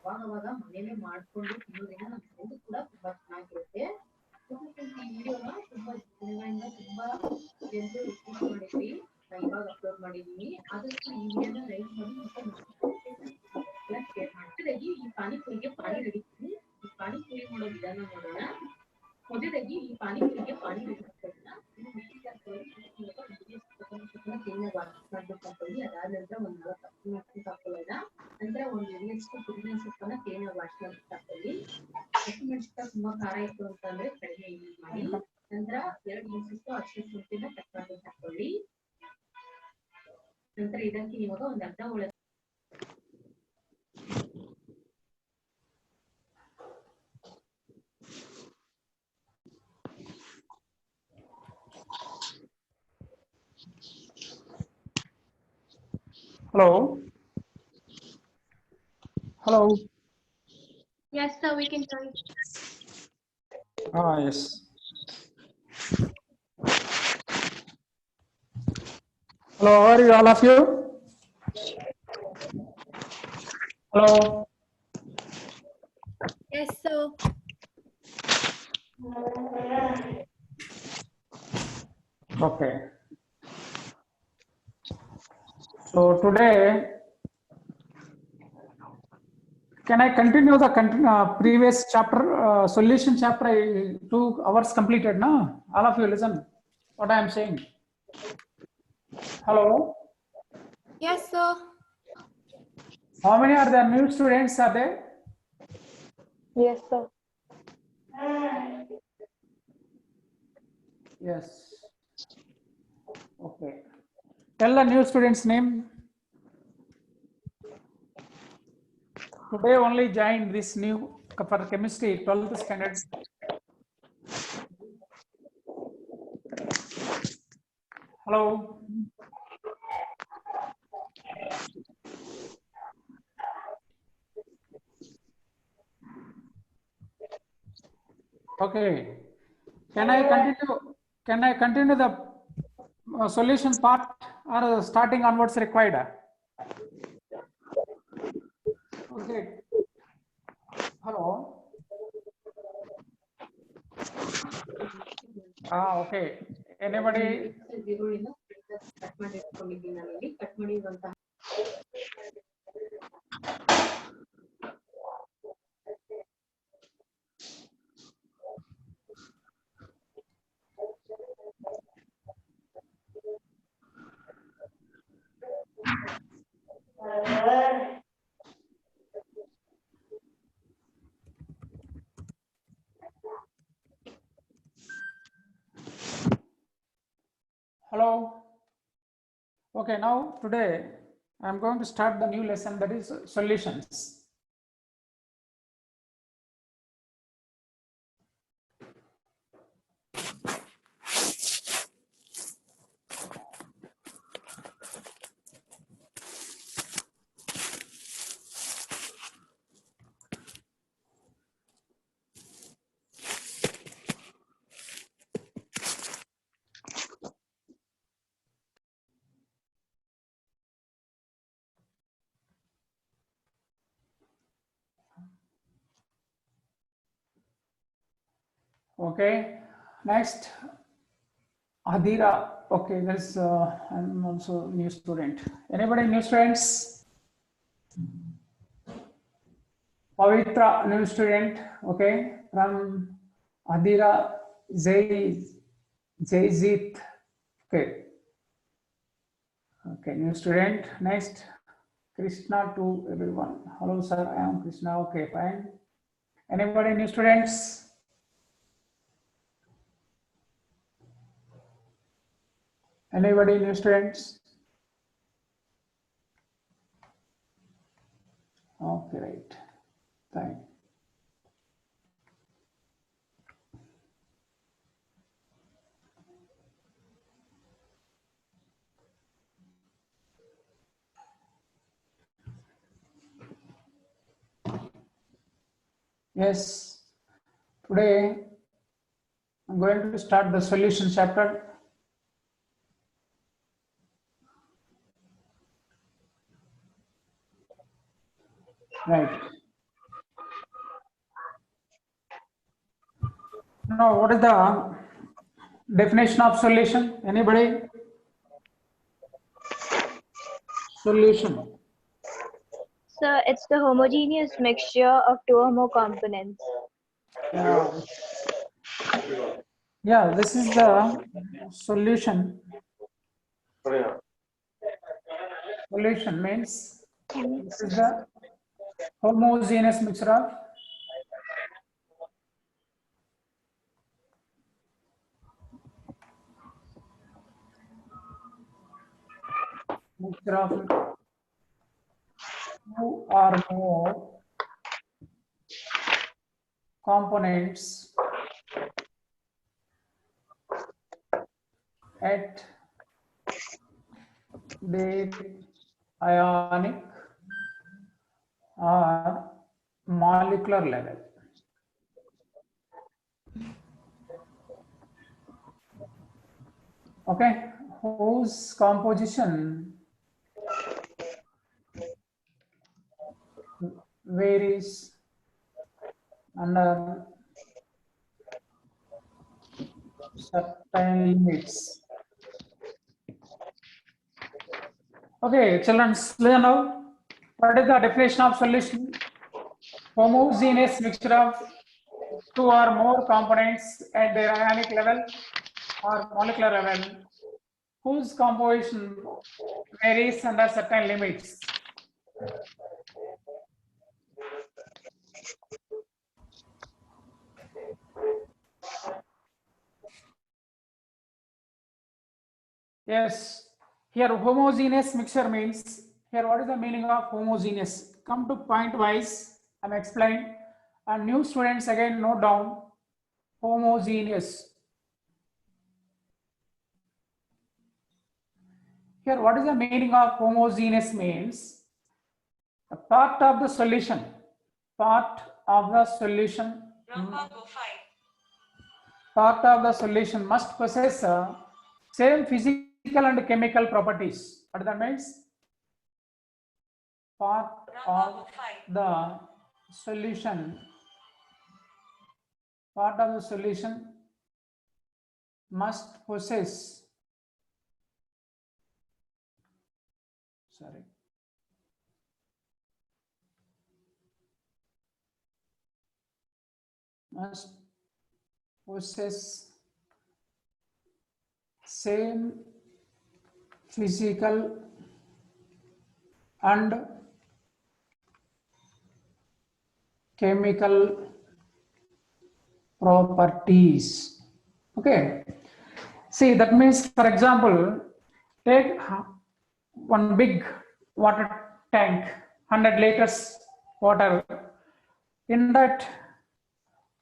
ಅವಾಗ ಮನೇಲೆ ಮಾಡ್ಕೊಂಡು ತಿನ್ನೋದ್ರಿಂದ ನಮ್ಮ ಹೆಲ್ತ್ ಕೂಡ ತುಂಬಾ ಚೆನ್ನಾಗಿರುತ್ತೆ. ಈ ವಿಡಿಯೋನ ತುಂಬಾ ದಿನಗಳಿಂದ ತುಂಬಾ ಜನರು ರಿಕ್ವೆಸ್ಟ್ ಮಾಡಿದ್ವಿ, ಇವಾಗ ಅಪ್ಲೋಡ್ ಮಾಡಿದೀನಿ. ಆದಷ್ಟು ಈ ವಿಡಿಯೋನ ಲೈಕ್ ಮಾಡಿ ಮತ್ತೆ ಶೇರ್ ಮಾಡಿ. ಈ ಪಾನಿಪುರಿಗೆ ಪಾನಿ ಹಿಡಿತೀನಿ. ಈ ಪಾನಿಪುರಿ ಮಾಡೋ ವಿಧಾನ ನೋಡೋಣ. ಮೊದಲಾಗಿ ಈ ಪಾನಿಪುರಿಗೆ ಪಾನಿ ಹಿಡಿಸ್ಕೊಳ್ಳೋಣ. ಕ್ಲೀನಾಗಿ ವಾಶ್ ಮಾಡ್ಬೇಕು ಹಾಕೊಳ್ಳಿ. ಅದಾದ ನಂತರ ಒಂದು 4 ಹಸಿಮೆಣಸಿನಕಾಯಿ ಹಾಕೊಳ್ಳೋಣ. ನಂತರ ಒಂದು ಎಲೆಯಷ್ಟು ಪುದೀನ ಸೊಪ್ಪನ್ನ ಕ್ಲೀನಾಗಿ ವಾಶ್ ಮಾಡ್ಬಿಟ್ಟು ಹಾಕೊಳ್ಳಿ. ಹಸಿಮೆಣಸಿನಕಾಯಿ ತುಂಬಾ ಖಾರ ಇತ್ತು ಅಂತಂದ್ರೆ ಕಡಿಮೆ ಯೂಸ್ ಮಾಡಿ. ನಂತರ 2 ಇಂಚಷ್ಟು ಅರಿಶಿನ ಪುಡಿನ ಕಟ್ ಮಾಡಿ ಹಾಕೊಳ್ಳಿ. ನಂತರ ಇದಕ್ಕೆ ಇವಾಗ ಒಂದು ಅರ್ಧ ಹೋಳ Hello. Hello. Yes, sir, we can join. Yes. Hello, how are you, all of you? Hello. Yes, sir. Okay. So today, can I continue the previous chapter, solution chapter? 2 hours completed, no? All of you listen what I am saying. Hello. Yes, sir. How many are there new students are there? Yes, sir. Yes. Okay. Tell the new students' name. Today only joined this new for chemistry 12th standard. Hello. Okay. Can I continue the solution part or starting onwards required? Okay. Hello. Okay. Anybody? Cut ಮಾಡಿ ಇಟ್ಕೊಂಡಿದ್ದೀನಿ. ನಾನಲ್ಲಿ cut ಮಾಡಿರುವಂತಹ Hello. Okay, now today I am going to start the new lesson, that is solutions. Okay. Next, Adira. Okay, there's I'm also new student. Anybody new students? Pavitra, new student. Okay, from Adira Jayzit. Okay. Okay, new student. Next, Krishna to everyone. Hello, sir. I am Krishna. Okay, fine. Anybody new students? Anybody new students? Okay, right. Fine. Yes, today I'm going to start the solution chapter. Right. Now, what is the definition of solution? Anybody? Solution. Sir, it's the homogeneous mixture of two or more components. Yeah. Yeah, this is the solution. Solution means this is the homogeneous mixture of two or more components at the ionic or molecular level. Okay, whose composition varies under certain limits. Okay, children, listen now. What is the definition of solution? Homogeneous mixture of two or more components at their ionic level or molecular level, whose composition varies under certain limits. Yes, here homogeneous mixture means, here what is the meaning of homogeneous? Come to point wise, I'm explain, and new students again note down homogeneous. Here what is the meaning of homogeneous means? A part of the solution, part of the solution must possess same physical and chemical properties. What that means? Part of the solution must possess same physical and chemical properties. Okay, see, that means, for example, take one big water tank, 100 liters water. In that,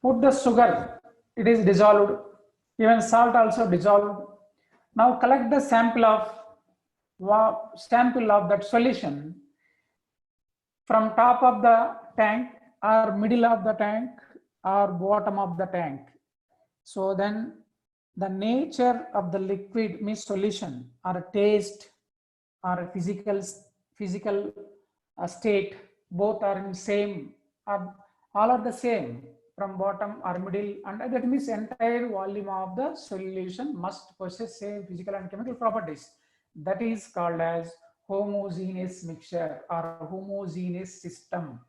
put the sugar, it is dissolved, even salt also dissolved. Now collect the sample of that solution from top of the tank or middle of the tank or bottom of the tank. So then the nature of the liquid means solution or a taste or a physical state, both are in same, all are the same. from bottom or middle, and that means entire volume of the solution must possess same physical and chemical properties. That is called as homogeneous mixture or homogeneous system.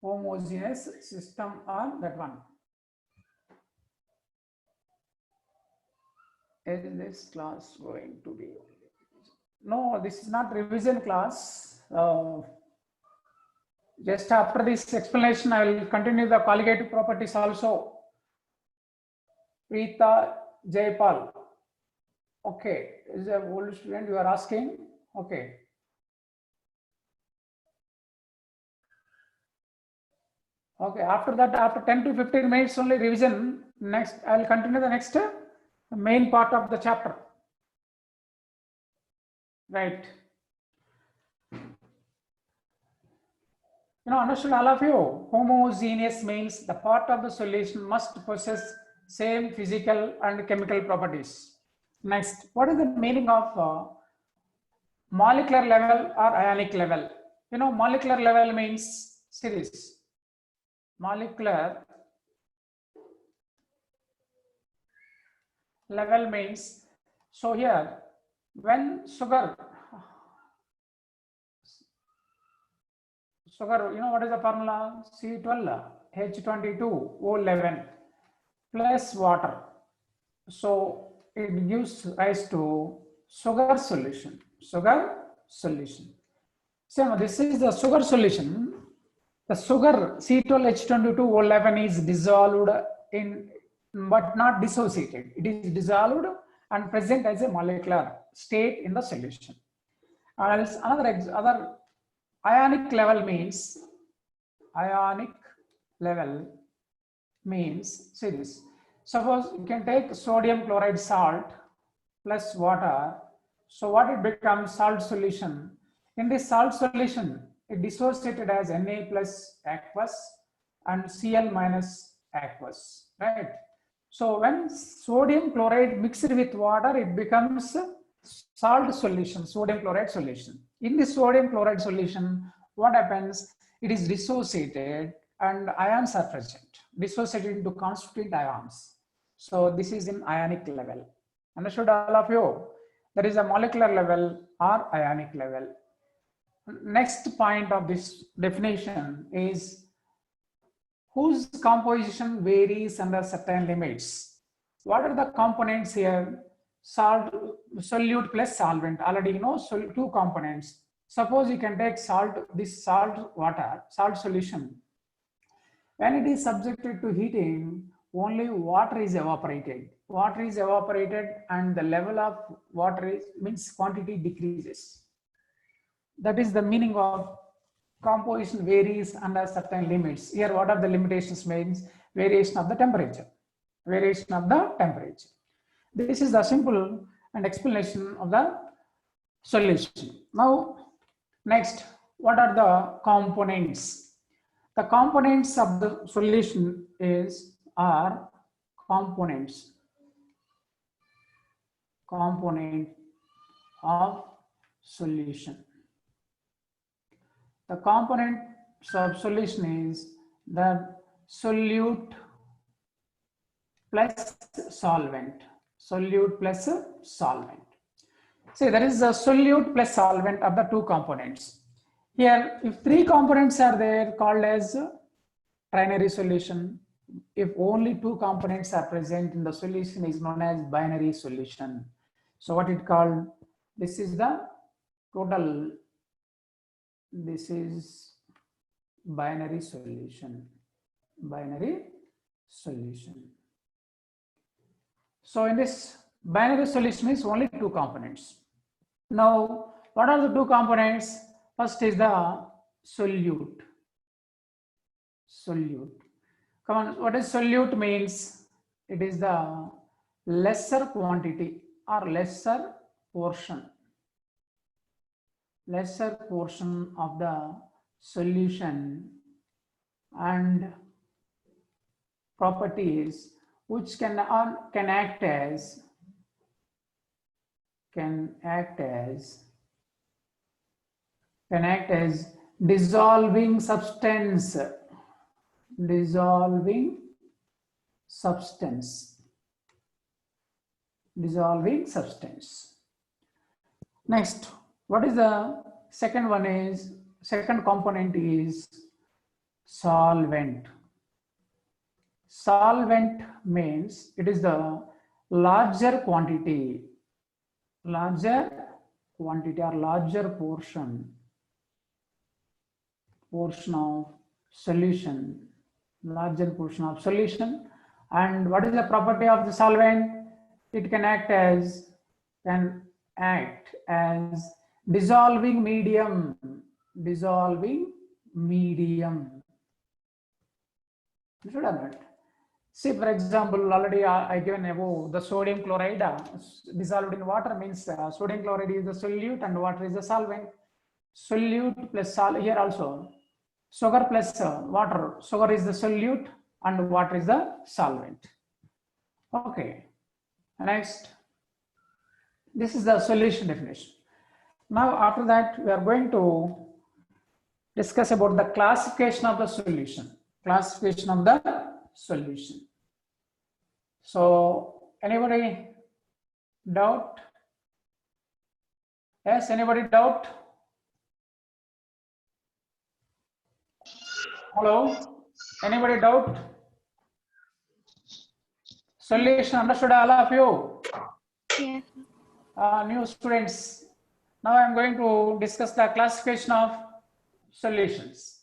Homogeneous system or that one. Is this class going to be? No, this is not revision class. Just after this explanation, I will continue the colligative properties also. Preeta Jaypal. Okay, is a old student you are asking? Okay. Okay, after that, after 10 to 15 minutes only revision. Next, I will continue the next main part of the chapter. Right. Understood all of you? Homogeneous means the part of the solution must possess same physical and chemical properties. Next, what is the meaning of molecular level or ionic level? Molecular level means series. Molecular level means, so here, when sugar, what is the formula? C12H22O11 plus water. So it gives rise to sugar solution. Sugar solution. So this is the sugar solution. The sugar C12H22O11 is dissolved in, but not dissociated. It is dissolved and present as a molecular state in the solution. And other ionic level means, see this. Suppose you can take sodium chloride salt plus water. So what it becomes? Salt solution. In this salt solution, it dissociated as Na plus aqueous and Cl minus aqueous, right? So when sodium chloride mixed with water, it becomes salt solution, sodium chloride solution. In this sodium chloride solution, what happens? It is dissociated and ions are present, dissociated into constituent ions. So this is in ionic level. Understood all of you? There is a molecular level or ionic level. Next point of this definition is whose composition varies under certain limits. What are the components here? Salt, solute plus solvent. Already you know, so two components. Suppose you can take salt, this salt water, salt solution. When it is subjected to heating, only water is evaporated. Water is evaporated and the level of water is, means quantity decreases. That is the meaning of composition varies under certain limits. Here, what are the limitations means? Variation of the temperature. Variation of the temperature. This is the simple and explanation of the solution. Now, next, what are the components? The components of the solution are components. Component of solution. The components of solution is the solute plus solvent. Solute plus solvent. See, there is a solute plus solvent of the two components. Here, if three components are there, called as trinary solution. If only two components are present in the solution, is known as binary solution. So what it called? This is the total. This is binary solution. Binary solution. So in this binary solution is only two components. Now, what are the two components? First is the solute. Solute. Come on, what is solute means? It is the lesser quantity or lesser portion. Lesser portion of the solution and properties which can act as dissolving substance. dissolving substance. Dissolving substance. Next, what is the second one is, second component is solvent. Solvent means it is the larger quantity or larger portion of solution, larger portion of solution. And what is the property of the solvent? It can act as dissolving medium. Dissolving medium. Understood or not? See, for example, already I given above the sodium chloride dissolved in water means sodium chloride is the solute and water is the solvent. Solute plus here also sugar plus water. Sugar is the solute and water is the solvent. Okay. Next, this is the solution definition. Now, after that, we are going to discuss about the classification of the solution. Classification of the solution. So, anybody doubt? Yes, anybody doubt? Hello? Anybody doubt? Solution understood, all of you? Yes. New students. Now I am going to discuss the classification of solutions.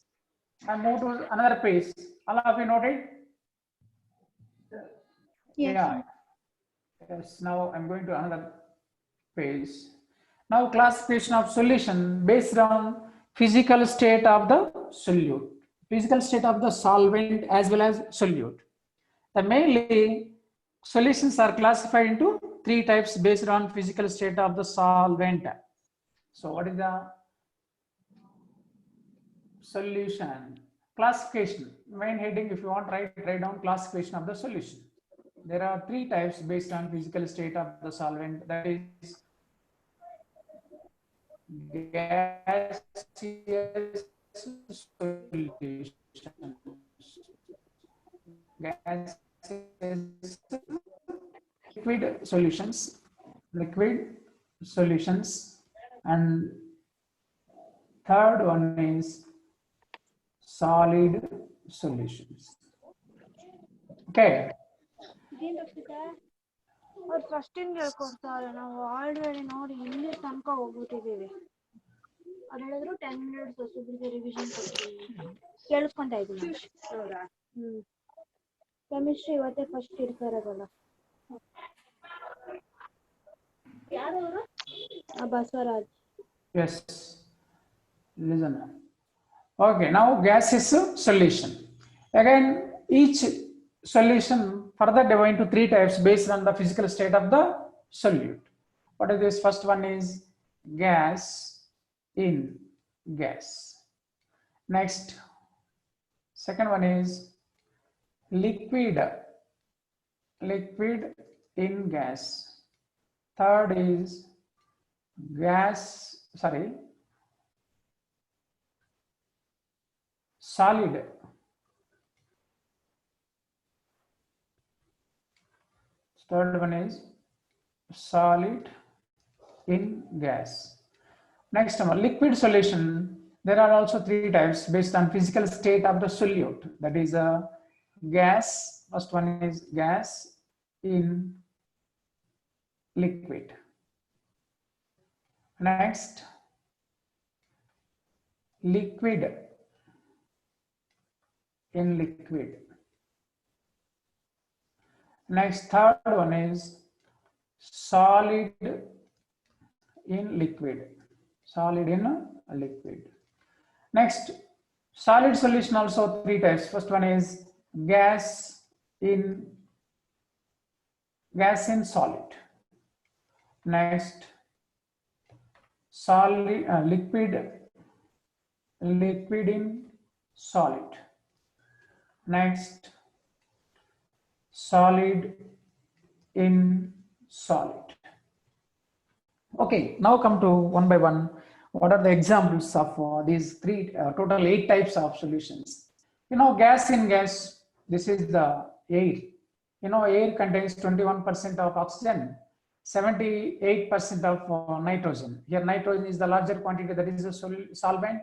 I move to another page. All of you noted? Yes. Yeah. Yes. Now I'm going to another page. Now classification of solution based on physical state of the solute, physical state of the solvent as well as solute. The mainly solutions are classified into three types based on physical state of the solvent. So what is the solution? Classification. Main heading, if you want, write down classification of the solution. There are three types based on physical state of the solvent. That is gaseous solution. Liquid solutions, and third one is solid solutions. Okay. ಅವ್ರು first ಇಂದ ಹೇಳ್ಕೊಡ್ತಾರೆ, ನಾವು already ನೋಡಿ ಇಲ್ಲಿ ತನಕ ಹೋಗ್ಬಿಟ್ಟಿದ್ದೀವಿ. ಅವ್ರು ಹೇಳಿದ್ರು 10 minutes ಹೊಸಬ್ರಿಗೆ revision ಕೇಳಿಸ್ಕೊಂತ ಇದ್ದೀನಿ. ಕೆಮಿಸ್ಟ್ರಿ ಇವತ್ತೇ ಫಸ್ಟ್ ಇರ್ತಾರಲ್ಲ, ಯಾರವರು? Basavaraj. Yes. Listen. Okay. Now gaseous solution. Again, each solution further divided into three types based on the physical state of the solute. What is this? First one is gas in gas. Next, second one is liquid in gas. Third is solid. Third one is solid in gas. Next one, liquid solution. There are also three types based on physical state of the solute. That is a gas. First one is gas in liquid. Next, liquid in liquid. Next, third one is solid in liquid. Solid in liquid. Next, solid solution also three types. First one is gas in solid. Next, solid liquid in solid. Next, solid in solid. Okay, now come to one by one. What are the examples of these three total 8 types of solutions? You know, gas in gas, this is the air. You know, air contains 21% of oxygen, 78% of nitrogen. Here, nitrogen is the larger quantity, that is a solvent,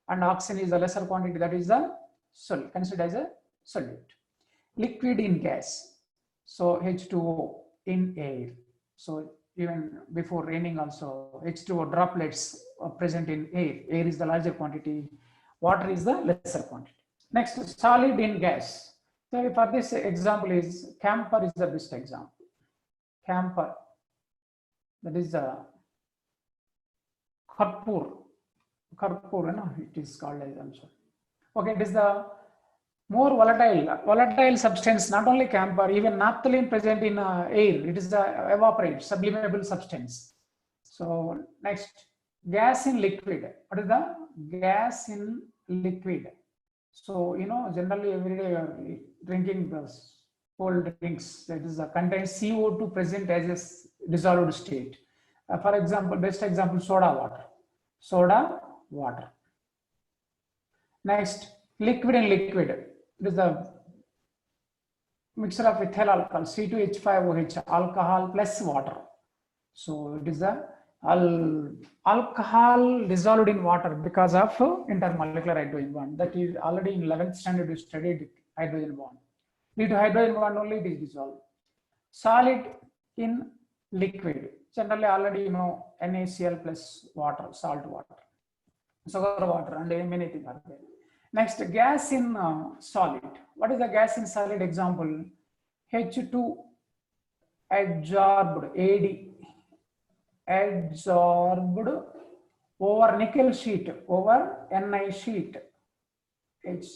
and oxygen is the lesser quantity, that is the solute, considered as a solute. Liquid in gas, so H2O in air. So even before raining also, H2O droplets are present in air. Air is the larger quantity, water is the lesser quantity. Next, solid in gas. So for this example is camphor is the best example. Camphor, that is the kharpur, you know, it is called as also. Okay, it is the more volatile substance, not only camphor, even naphthalene present in air, it is the evaporate, sublimable substance. So next, gas in liquid. What is the gas in liquid? So, you know, generally every day you are drinking this cold drinks, that is contains CO2 present as a dissolved state. For example, best example, soda water. Soda water. Next, liquid in liquid. It is the mixture of ethyl alcohol, C2H5OH, alcohol plus water. So it is the alcohol dissolved in water because of intermolecular hydrogen bond. That is already in 11th standard you studied hydrogen bond. Due to hydrogen bond only it is dissolved. Solid in liquid. Generally already you know NaCl plus water, salt water, sugar water, and many things are there. Next, gas in solid. What is the gas in solid example? H2 adsorbed, adsorbed over nickel sheet, over Ni sheet. It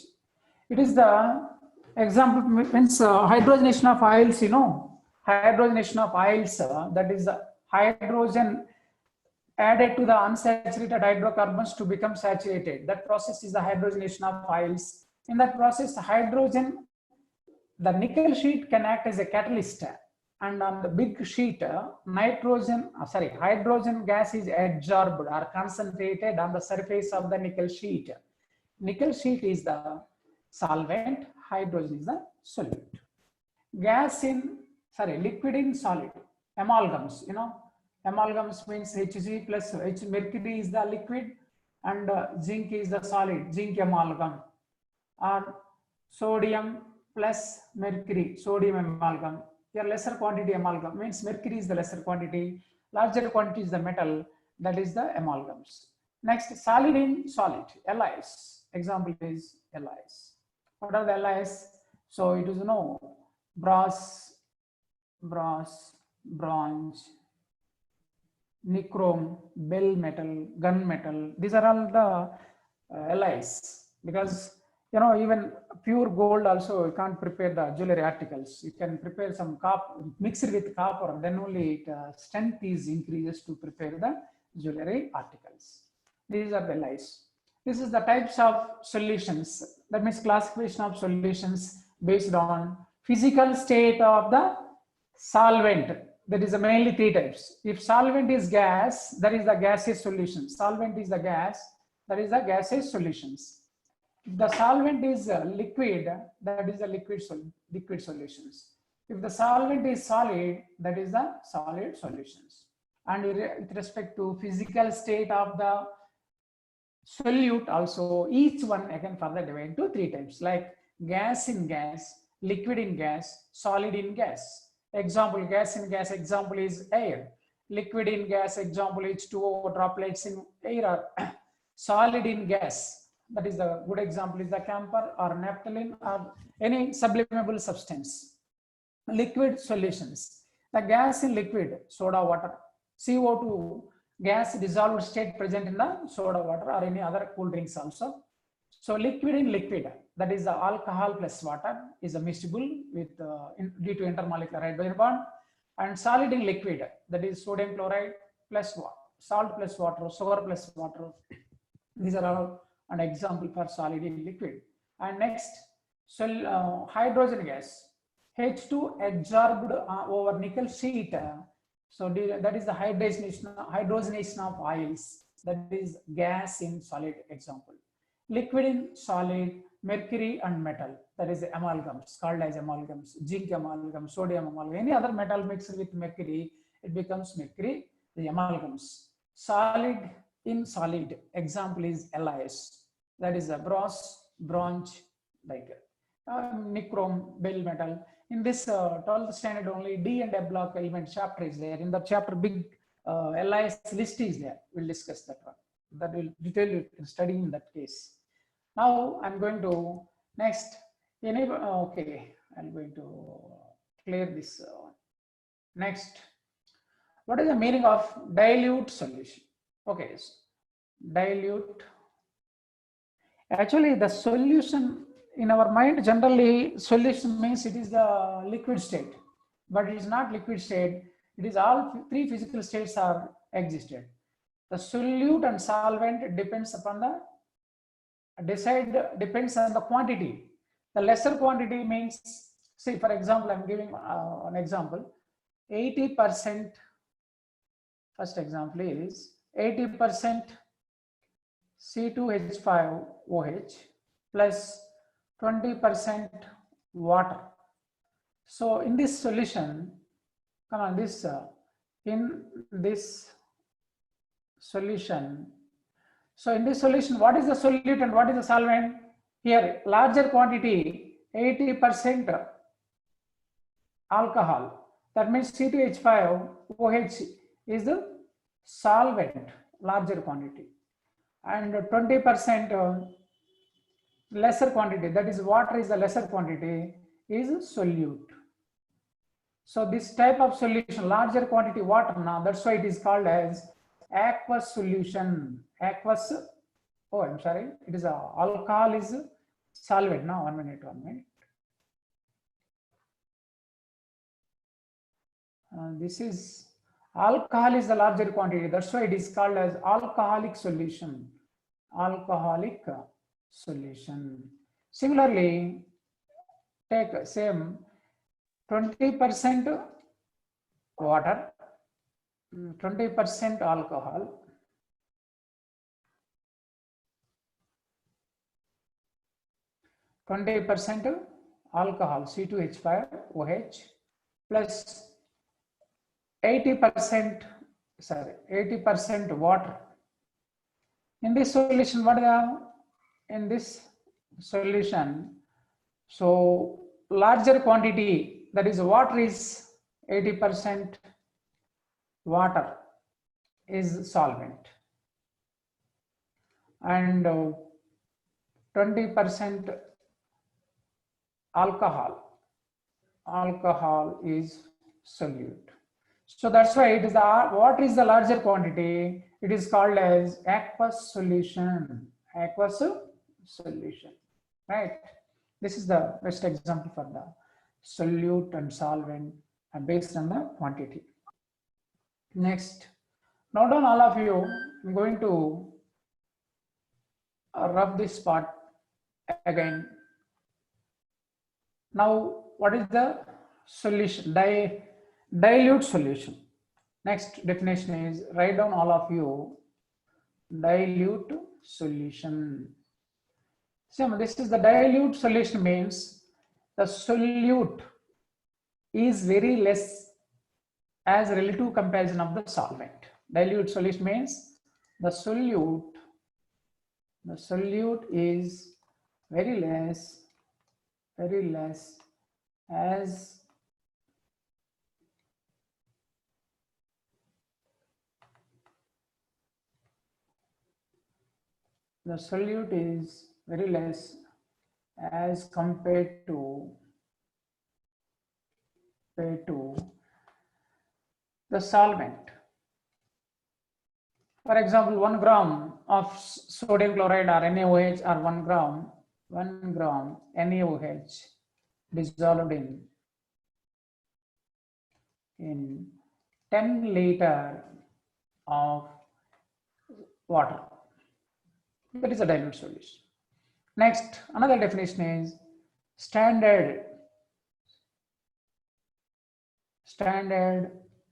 is the example means hydrogenation of oils, you know, hydrogenation of oils, that is the hydrogen added to the unsaturated hydrocarbons to become saturated. That process is the hydrogenation of oils. In that process, hydrogen, the nickel sheet can act as a catalyst, and on the big sheet, hydrogen gas is adsorbed or concentrated on the surface of the nickel sheet. Nickel sheet is the solvent, hydrogen is the solute. Liquid in solid, amalgams, you know, amalgams means Hg plus H, mercury is the liquid and zinc is the solid, zinc amalgam, or sodium plus mercury, sodium amalgam. Here lesser quantity amalgam means mercury is the lesser quantity, larger quantity is the metal, that is the amalgams. Next, solid in solid, alloys. Example is alloys. What are the alloys? So it is, you know, brass, bronze, nichrome, bell metal, gun metal. These are all the alloys, because you know even pure gold also you can't prepare the jewelry articles. You can prepare some copper, mix it with copper, then only strength is increases to prepare the jewelry articles. These are the alloys. This is the types of solutions. That means classification of solutions based on physical state of the solvent. That is mainly three types. If solvent is gas, that is the gaseous solution. Solvent is the gas, that is the gaseous solutions. If the solvent is liquid, that is the liquid solutions. If the solvent is solid, that is the solid solutions. And with respect to physical state of the solute also, each one again further divided into three types, like gas in gas, liquid in gas, solid in gas. Example, gas in gas example is air. Liquid in gas example is H2O droplets in air. Or solid in gas, that is the good example is the camphor or naphthalene or any sublimable substance. Liquid solutions, the gas in liquid, soda water, CO2 gas dissolved state present in the soda water or any other cool drinks also. So liquid in liquid, that is the alcohol plus water is a miscible with due to intermolecular hydrogen bond. And solid in liquid, that is sodium chloride plus water, salt plus water, sugar plus water. These are all an example for solid in liquid. And next, so hydrogen gas, H2 adsorbed over nickel sheet. So that is the hydrogenation of oils. That is gas in solid example. Liquid in solid, mercury and metal, that is amalgams, called as amalgams, zinc amalgam, sodium amalgam, any other metal mixed with mercury, it becomes mercury, the amalgams. Solid in solid, example is LiS, that is a brass, bronze, like nichrome, bell metal. In this 12th standard only D and A block element chapter is there. In the chapter big LIS list is there. We'll discuss that one. That will detail you can study in that case. Now I'm going to next enable. Okay, I'm going to clear this. Next, what is the meaning of dilute solution? Okay, so dilute. Actually, the solution in our mind generally solution means it is the liquid state, but it is not liquid state. It is all three physical states are existed. The solute and solvent depends upon the depends on the quantity. The lesser quantity means, say for example, I'm giving an example. 80%. First example is 80% C2H5OH plus 20% water. So in this solution, come on, this in this solution. So in this solution, what is the solute and what is the solvent? Here, larger quantity, 80% alcohol. That means C2H5OH is the solvent, larger quantity, and 20% lesser quantity, that is water is the lesser quantity, is solute. So this type of solution, larger quantity water, now that's why it is called as aqueous solution. Aqueous, oh I'm sorry, it is alcohol is solvent. Now 1 minute. This is alcohol is the larger quantity, that's why it is called as alcoholic solution. Alcoholic solution. Similarly, take same 20% water, 20% alcohol, 20% alcohol C2H5OH plus 80% water. In this solution, what are in this solution? So larger quantity, that is water is 80% water is solvent, and 20% alcohol is solute. So that's why it is the water is the larger quantity. It is called as aqueous solution. Aqueous solution, right? This is the best example for the solute and solvent based on the quantity. Next, note down all of you. I'm going to rub this part again. Now, what is the solution? Dilute solution. Next definition is, write down all of you, dilute solution. So this is the dilute solution means the solute is very less as relative comparison of the solvent. Dilute solution means the solute is very less as the solute is very less as compared to the solvent. For example, 1 gram of sodium chloride or NaOH, or 1 gram NaOH dissolved in 10 liter of water. That is a dilute solution. Next, another definition is standard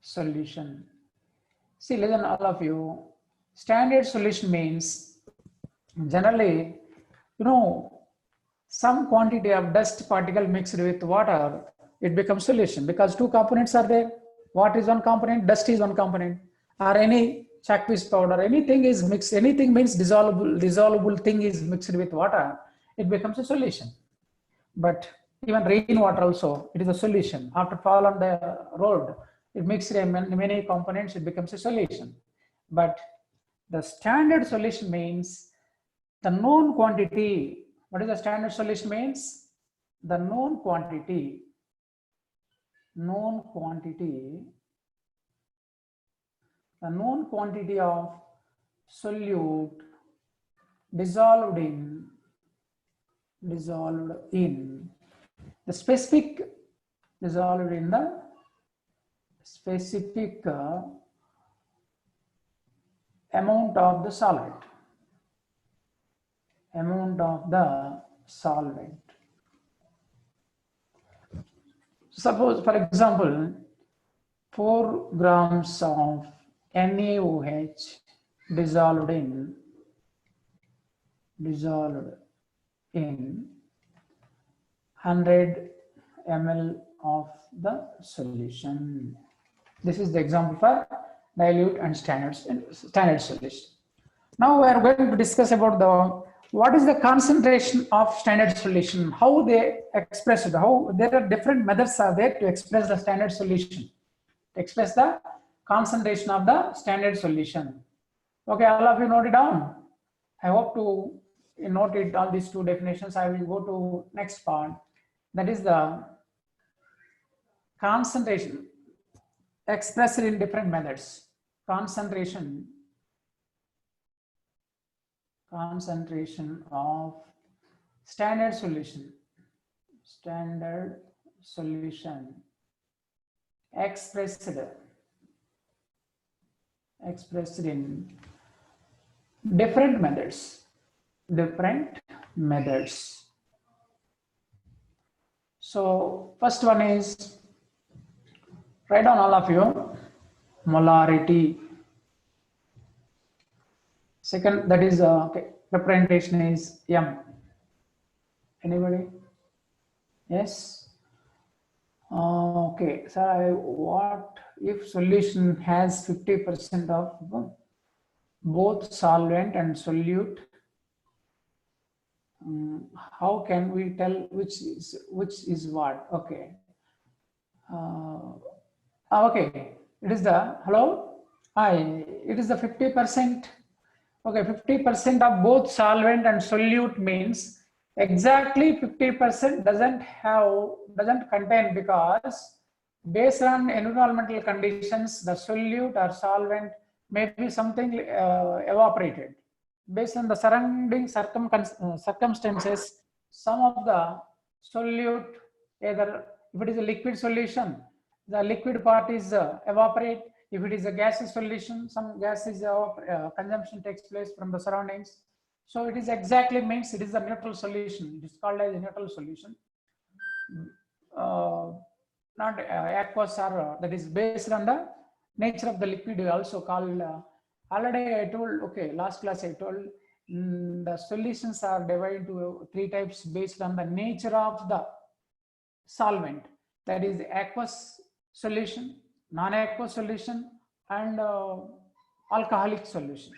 solution. See, listen all of you. Standard solution means generally, some quantity of dust particle mixed with water, it becomes solution because two components are there. Water is one component, dust is one component, or any chalk-piece powder, anything is mixed, anything means dissolvable thing is mixed with water, it becomes a solution. But even rainwater also, it is a solution. After fall on the road, it mixed in many components, it becomes a solution. But the standard solution means the known quantity. What is the standard solution means? The known quantity the known quantity of solute dissolved in the specific amount of the solvent. Suppose, for example, 4 grams of NaOH dissolved in 100 ml of the solution. This is the example for dilute and standard solution. Now we are going to discuss about what is the concentration of standard solution, how they express it, how there are different methods are there to express the standard solution, to express the concentration of the standard solution. Okay, all of you note it down. I hope to note it, all these two definitions. I will go to next part. That is the concentration expressed in different methods. Concentration of standard solution expressed in different methods. So first one is, write down all of you, molarity. Second, that is representation is M. Anybody? Yes. Okay. So what if solution has 50% of both solvent and solute? How can we tell which is what? Okay. Okay. It is the it is the 50%. Okay, 50% of both solvent and solute means exactly 50% doesn't contain, because based on environmental conditions, the solute or solvent may be something evaporated. Based on the surrounding circumstances, some of the solute, either if it is a liquid solution, the liquid part is evaporate. If it is a gaseous solution, some gases consumption takes place from the surroundings. So it is exactly means it is a neutral solution. It is called as a neutral solution. Not aqueous, or that is based on the nature of the liquid. Also called already I told. Okay, last class I told the solutions are divided into 3 types based on the nature of the solvent. That is aqueous solution, non-aqueous solution, and alcoholic solution.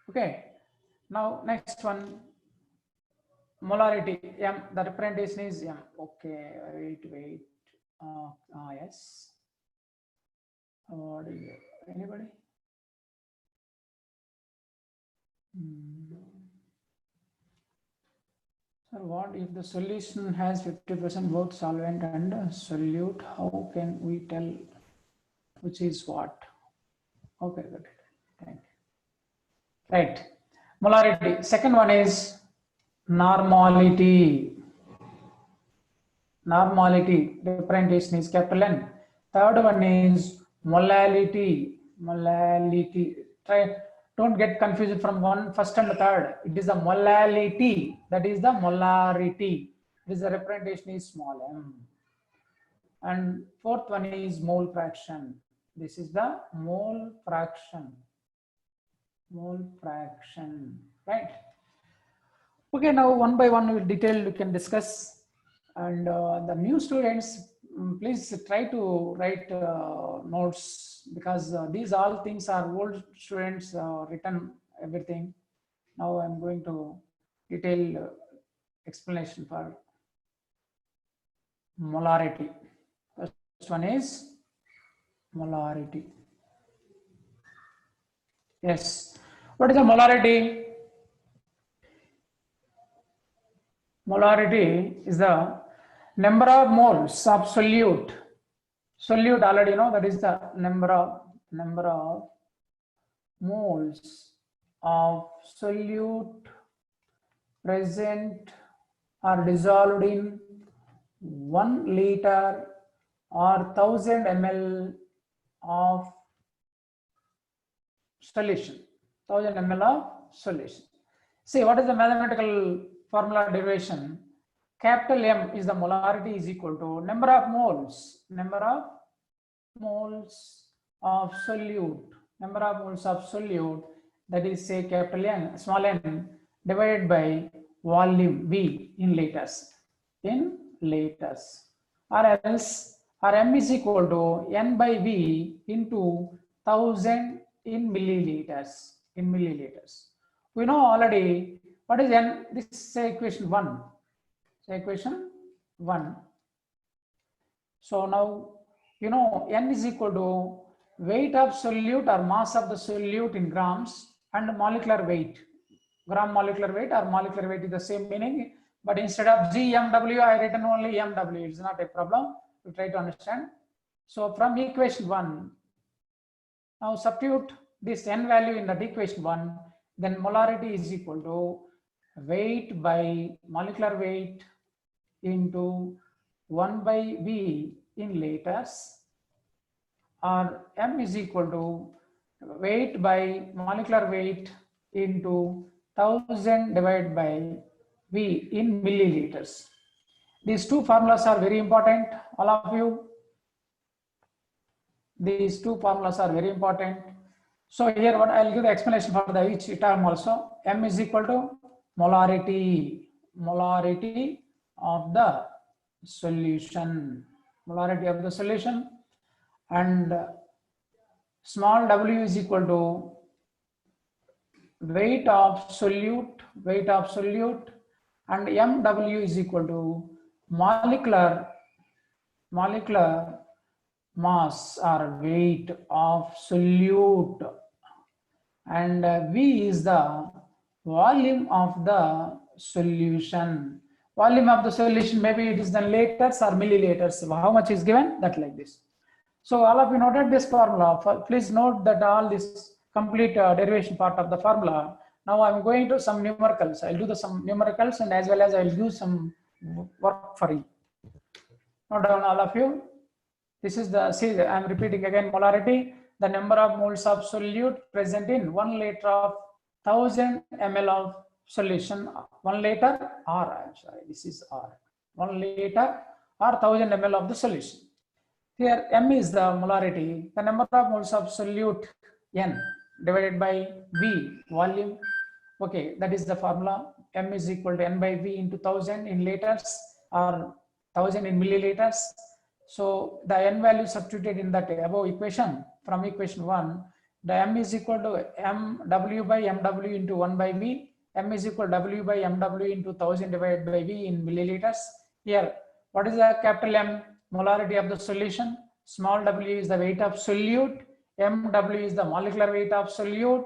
Okay, now next one, molarity. M, the representation is M. Okay, wait. Yes. What is it? Anybody? So what if the solution has 50% both solvent and solute? How can we tell which is what? Okay, good. Thank you. Right. Molarity. Second one is normality. Normality. Representation is capital N. Third one is molality. Molality. Try. Don't get confused from first and third. It is the molality. That is the molarity. This the representation is small m. And fourth one is mole fraction. This is the mole fraction. Mole fraction. Right. Okay, now one by one we detail we can discuss, and the new students, please try to write notes, because these all things are old students written everything. Now I'm going to detail explanation for molarity. First one is molarity. Yes, what is the molarity? Molarity is the number of moles of solute. Solute already know, that is the number of moles of solute present or dissolved in 1 liter or 1000 ml of solution. 1000 ml of solution. See, what is the mathematical formula derivation? Capital M is the molarity is equal to number of moles of solute, that is, say, capital N, small n, divided by volume V in liters, or else, or M is equal to N by V into 1000 in milliliters. We know already what is N. This is, say, equation 1. So now you know N is equal to weight of solute or mass of the solute in grams and molecular weight. Gram molecular weight or molecular weight is the same meaning, but instead of GMW I written only MW. It's not a problem. You try to understand. So from equation 1, now substitute this N value in that equation 1, then molarity is equal to weight by molecular weight into 1 by V in liters, or M is equal to weight by molecular weight into 1000 divided by V in milliliters. These two formulas are very important, all of you. These two formulas are very important. So here what I'll give the explanation for the each term also. M is equal to molarity of the solution, and small w is equal to weight of solute, and mw is equal to molecular mass or weight of solute, and V is the volume of the solution. Maybe it is the liters or milliliters. How much is given? That like this. So all of you noted this formula. Please note that all this complete derivation part of the formula. Now I'm going to some numericals. I'll do some numericals, and as well as I'll do some work for you. Note down, all of you. This is the, see, I'm repeating again, molarity, the number of moles of solute present in 1 liter of 1000 ml of solution. 1 liter, or I'm sorry, this is R. 1 liter or 1000 ml of the solution. Here M is the molarity, the number of moles of solute N divided by V, volume. Okay, that is the formula. M is equal to N by V into 1000 in liters or 1000 in milliliters. So the N value substituted in that above equation, from equation 1, the M is equal to MW by MW into 1 by V. M is equal to W by MW into 1000 divided by V in milliliters. Here, what is the capital M? Molarity of the solution. Small w is the weight of solute. MW is the molecular weight of solute.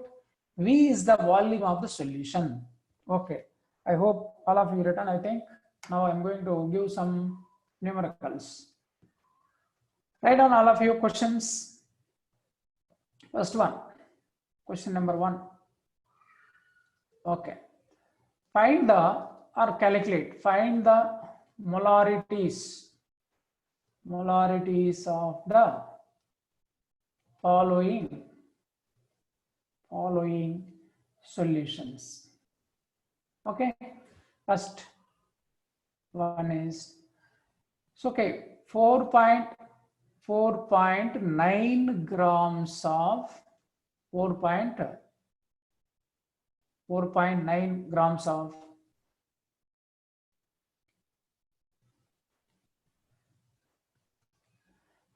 V is the volume of the solution. Okay, I hope all of you written, I think. Now I'm going to give some numericals. Write down all of your questions. First one, question number 1. Okay, find the, or calculate, find the molarities of the following solutions. Okay, first one is, so okay, 4.9 grams of 4.9 grams of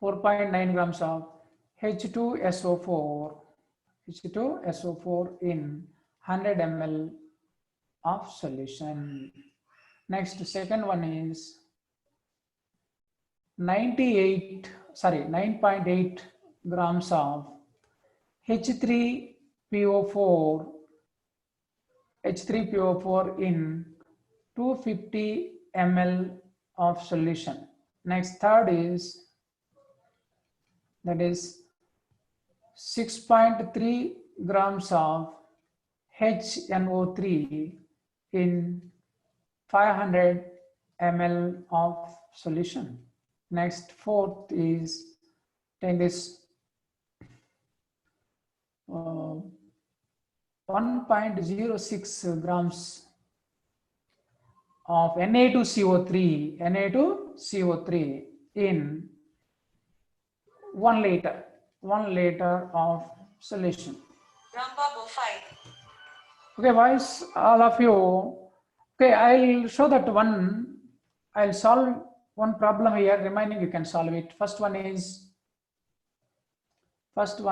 4.9 grams of H2SO4 in 100 ml of solution. Next, second one is 9.8 grams of H3PO4 in 250 ml of solution. Next, third is that is 6.3 grams of HNO3 in 500 ml of solution. Next, fourth is take this 1.06 grams of Na2CO3 in 1 liter of solution. Okay, boys, all of you. Okay, I'll show that one. I'll solve one problem here. Remaining, you can solve it. First one is. First you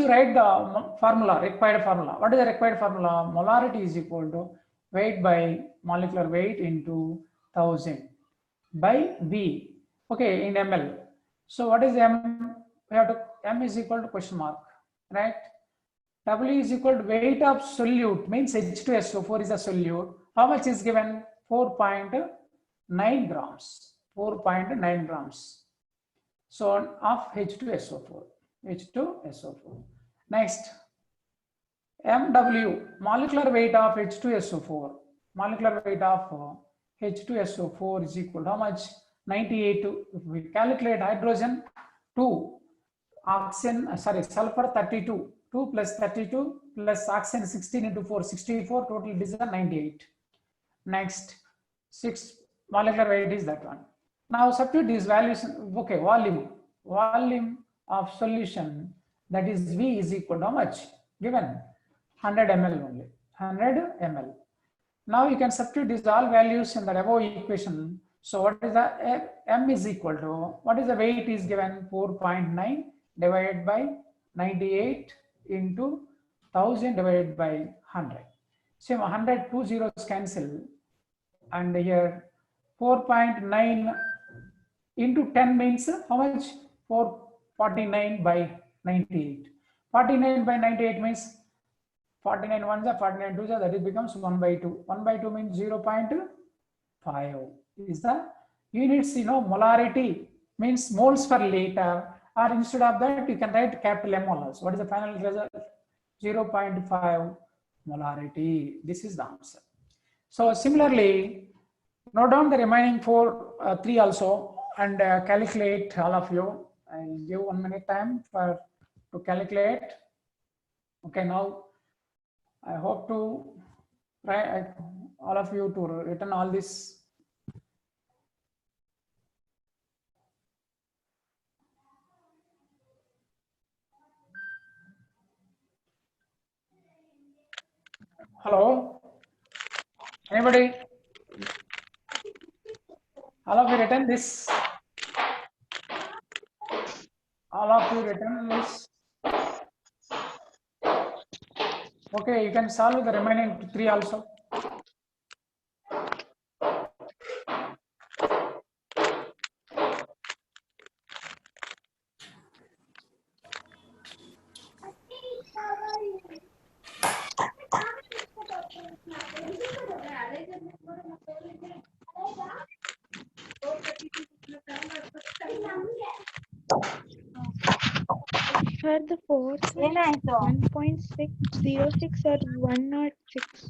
write the formula, required formula. What is the required formula? Molarity is equal to weight by molecular weight into 1000 by V. Okay, in ml. So what is M? We have to M is equal to question mark, right? W is equal to weight of solute, means H2SO4 is a solute. How much is given? 4.9 grams. 4.9 grams. So of H2SO4. Next, MW, molecular weight of H2SO4. Molecular weight of H2SO4 is equal to how much? 98. If we calculate hydrogen 2, oxygen, sulfur 32. 2 plus 32 plus oxygen 16 into 4, 64, total it is 98. Next, 6 molecular weight is that one. Now substitute these values. Okay, volume of solution, that is V is equal to how much? Given 100 ml only. 100 ml. Now you can substitute these all values in the above equation. So what is the M is equal to, what is the weight is given? 4.9 divided by 98 into 1000 divided by 100. So 100, 2 zeros cancel, and here 4.9 into 10 means how much? 449 by 98. 49 by 98 means 49 ones are 49 twos are, that it becomes 1 by 2. 1 by 2 means 0.5 is the units. Molarity means moles per liter, or instead of that you can write capital M molars. What is the final result? 0.5 molarity. This is the answer. So similarly, note down the remaining 3 also and calculate, all of you. I'll give 1 minute time to calculate. Okay, now I hope to try all of you to return all this. Hello? Anybody? All of you return this. All of you return this. Okay, you can solve the remaining 3 also. For the fourth one, 1.606 or 106.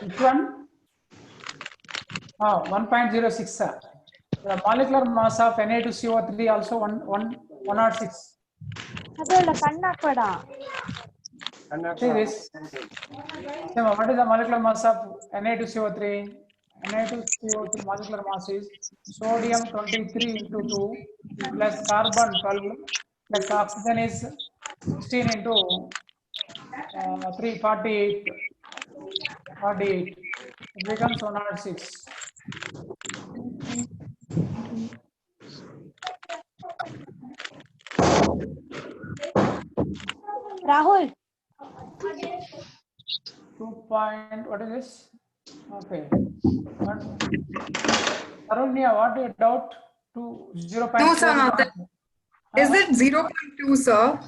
Which one? 1.06. The molecular mass of Na2CO3 also 106. See this. What is the molecular mass of Na2CO3? Na2CO3 molecular mass is sodium 23 into 2 plus carbon 12 plus oxygen is 16 into 3, 48. It becomes 106. Rahul. 2 point, what is this? Okay. Arunya, what do you doubt? 0.4 No, sir. is No, not. is it 0.2, sir?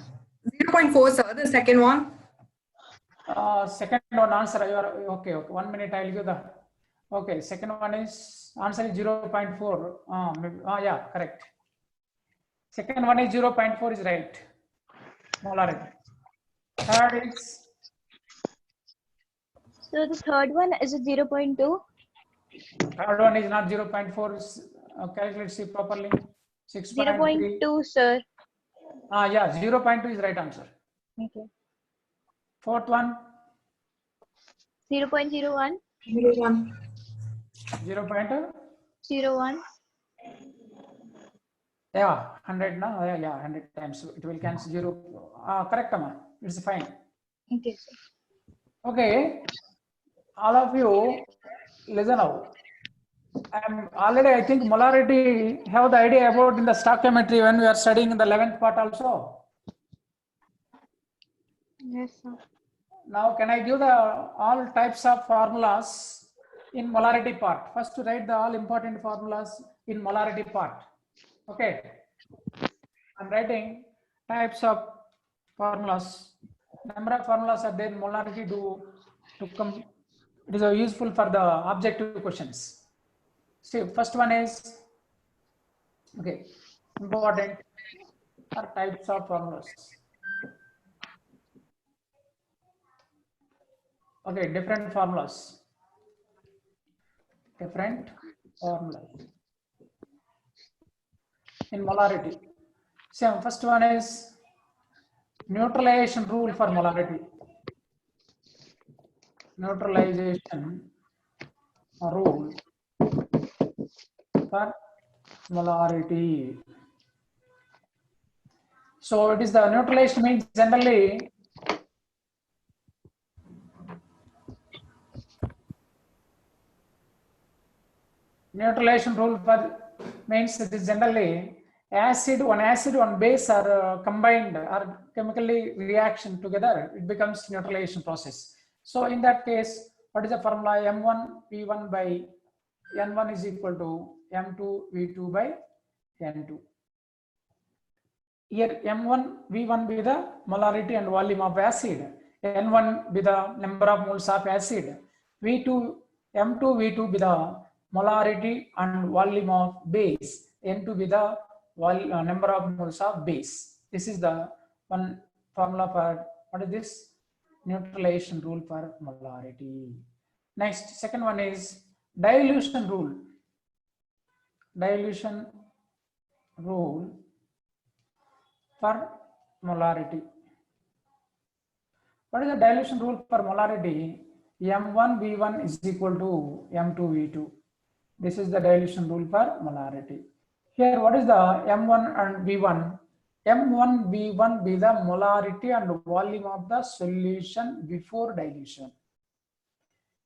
0.4, sir. The second one. Second one answer. You are okay. 1 minute. I'll give the. Okay. Second one is answer is 0.4. Yeah, correct. Second one is 0.4 is right. Molarity. Third is. So the third one is it 0.2? Third one is not 0.4. Calculate see properly. 6.3. 0.2, sir. Yeah, 0.2 is right answer. Okay. Fourth one. 0.01. 0.1. 0.2. 01. Yeah, 100 now. Yeah, 100 times. It will cancel 0. Correct, Amma. It's fine. Okay, sir. Okay. All of you, listen now. I'm already, I think, molarity have the idea about in the stoichiometry when we are studying in the 11th part also. Yes, sir. Now, can I give the all types of formulas in molarity part? First, to write the all important formulas in molarity part. Okay. I'm writing types of formulas. Number of formulas are there in molarity to come. It is useful for the objective questions. See, first one is okay. Important are types of formulas. Okay, different formulas. Different formulas in molarity. So first one is neutralization rule for molarity. Neutralization rule for molarity. So it is the neutralization means generally neutralization rule for means it is generally one base are combined or chemically reaction together, it becomes neutralization process. So in that case, what is the formula? M1 V1 by N1 is equal to M2 V2 by N2. Here M1 V1 be the molarity and volume of acid, N1 be the number of moles of acid, M2 V2 be the molarity and volume of base, N2 be the number of moles of base. This is the one formula for what is this? Neutralization rule for molarity. Next, second one is dilution rule. Dilution rule for molarity. What is the dilution rule for molarity? M1 V1 is equal to M2 V2. This is the dilution rule for molarity. Here, what is the M1 and V1? M1 V1 be the molarity and volume of the solution before dilution.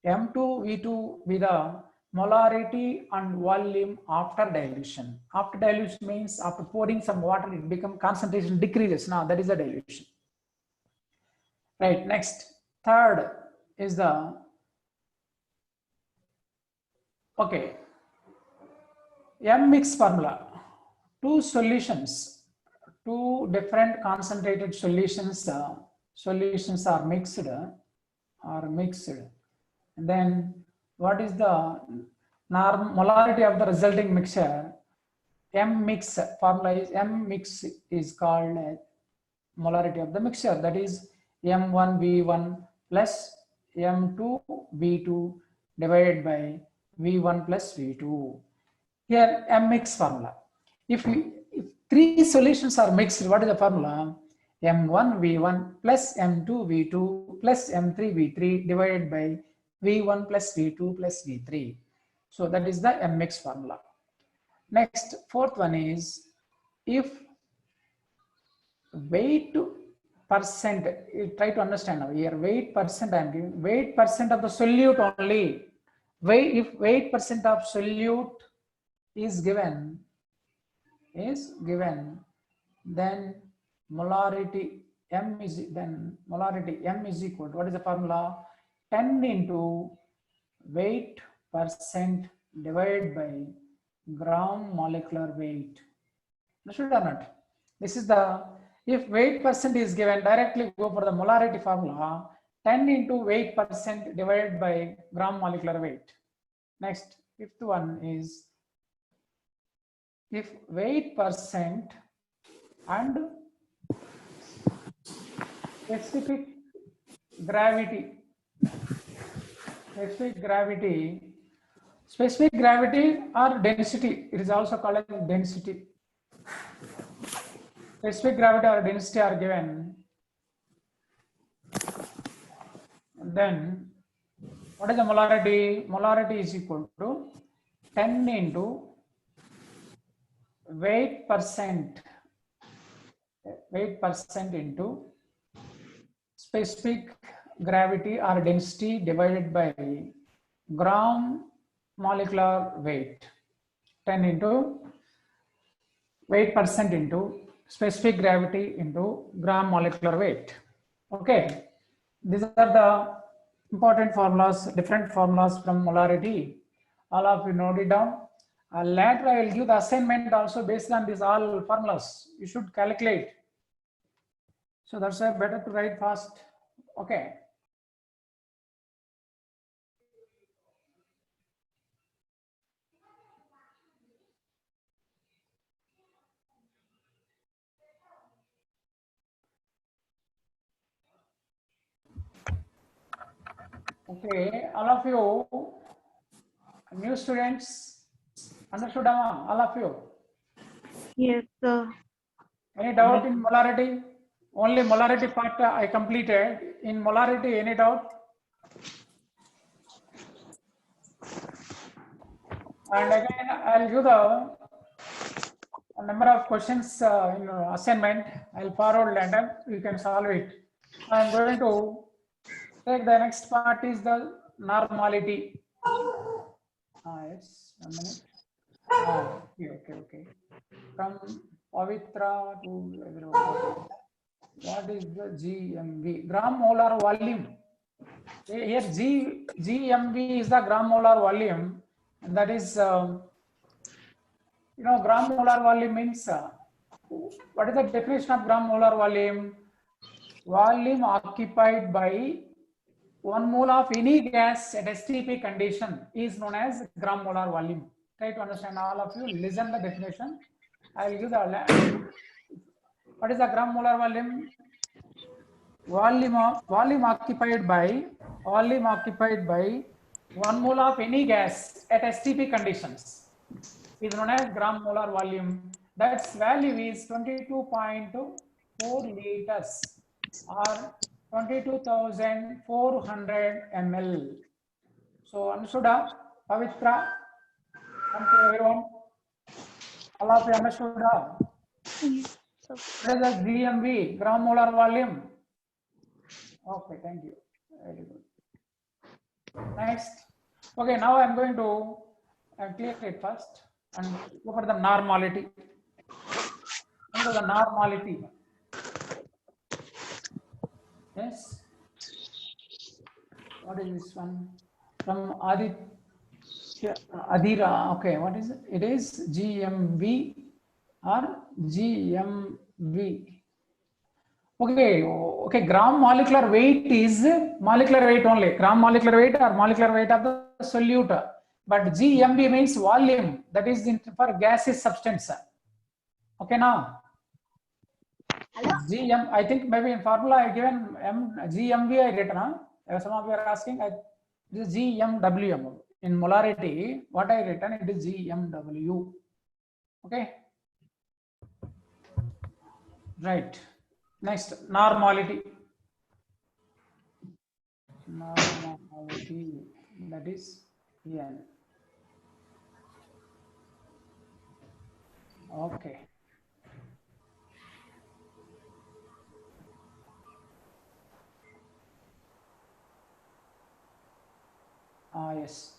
M2 V2 be the molarity and volume after dilution. After dilution means after pouring some water, it becomes concentration decreases. Now that is the dilution. Right. Next, third is the okay. M mix formula. Two solutions, two different concentrated solutions. Solutions are mixed. And then what is the molarity of the resulting mixture? M mix formula is M mix is called molarity of the mixture, that is M1 V1 plus M2 V2 divided by V1 plus V2. Here M mix formula. If three solutions are mixed, what is the formula? M1 V1 plus M2 V2 plus M3 V3 divided by V1 plus V2 plus V3. So that is the M mix formula. Next, fourth one is if weight percent, you try to understand now here, weight percent I am giving, weight percent of the solute only. If weight percent of solute is given, then molarity M is then molarity M is equal to, what is the formula? 10 into weight percent divided by gram molecular weight. Understood or not? This is the, if weight percent is given, directly go for the molarity formula, 10 into weight percent divided by gram molecular weight. Next, fifth one is, if weight percent and specific gravity, specific gravity or density, it is also called as density. Specific gravity or density are given, then what is the molarity? Molarity is equal to 10 into weight percent into specific gravity or density divided by gram molecular weight. 10 into weight percent into specific gravity into gram molecular weight. Okay, these are the important formulas, different formulas from molarity. All of you note it down. Later I will give the assignment also based on these all formulas. You should calculate. So that's why better to write fast. Okay. Okay, all of you, new students, understood, all of you? Yes, sir. Any doubt in molarity? Only molarity part I completed. In molarity, any doubt? And again, I'll give the number of questions in assignment. I'll forward and you can solve it. I'm going to take the next part is the normality. Yes, 1 minute. Okay. From Pavitra to everyone. What is the GMV? Gram molar volume. Here GMV is the gram molar volume, and that is gram molar volume means what is the definition of gram molar volume? Volume occupied by 1 mole of any gas at STP condition is known as gram molar volume. Try to understand, all of you. Listen the definition. I will give the what is the gram molar volume? Volume occupied by 1 mole of any gas at STP conditions is known as gram molar volume. That's value is 22.4 liters or 22,400 ml. So understood, Pavitra? Come to everyone. All of you understood? What is the GMV, gram molar volume? Okay, thank you. Very good. Next. Okay, now I'm going to clear it first and go for the normality. Into the normality. Yes. What is this one? From Adira. Okay, what is it? It is GMV or GMV. Okay, gram molecular weight is molecular weight only. Gram molecular weight or molecular weight of the solute. But GMV means volume. That is for gaseous substance. Okay, now. GM, I think maybe in formula I given GMV I written. Some of you are asking, this is GMW. In molarity, what I written, it is GMW. Okay. Right. Next, normality. Normality, that is N. Okay. Yes.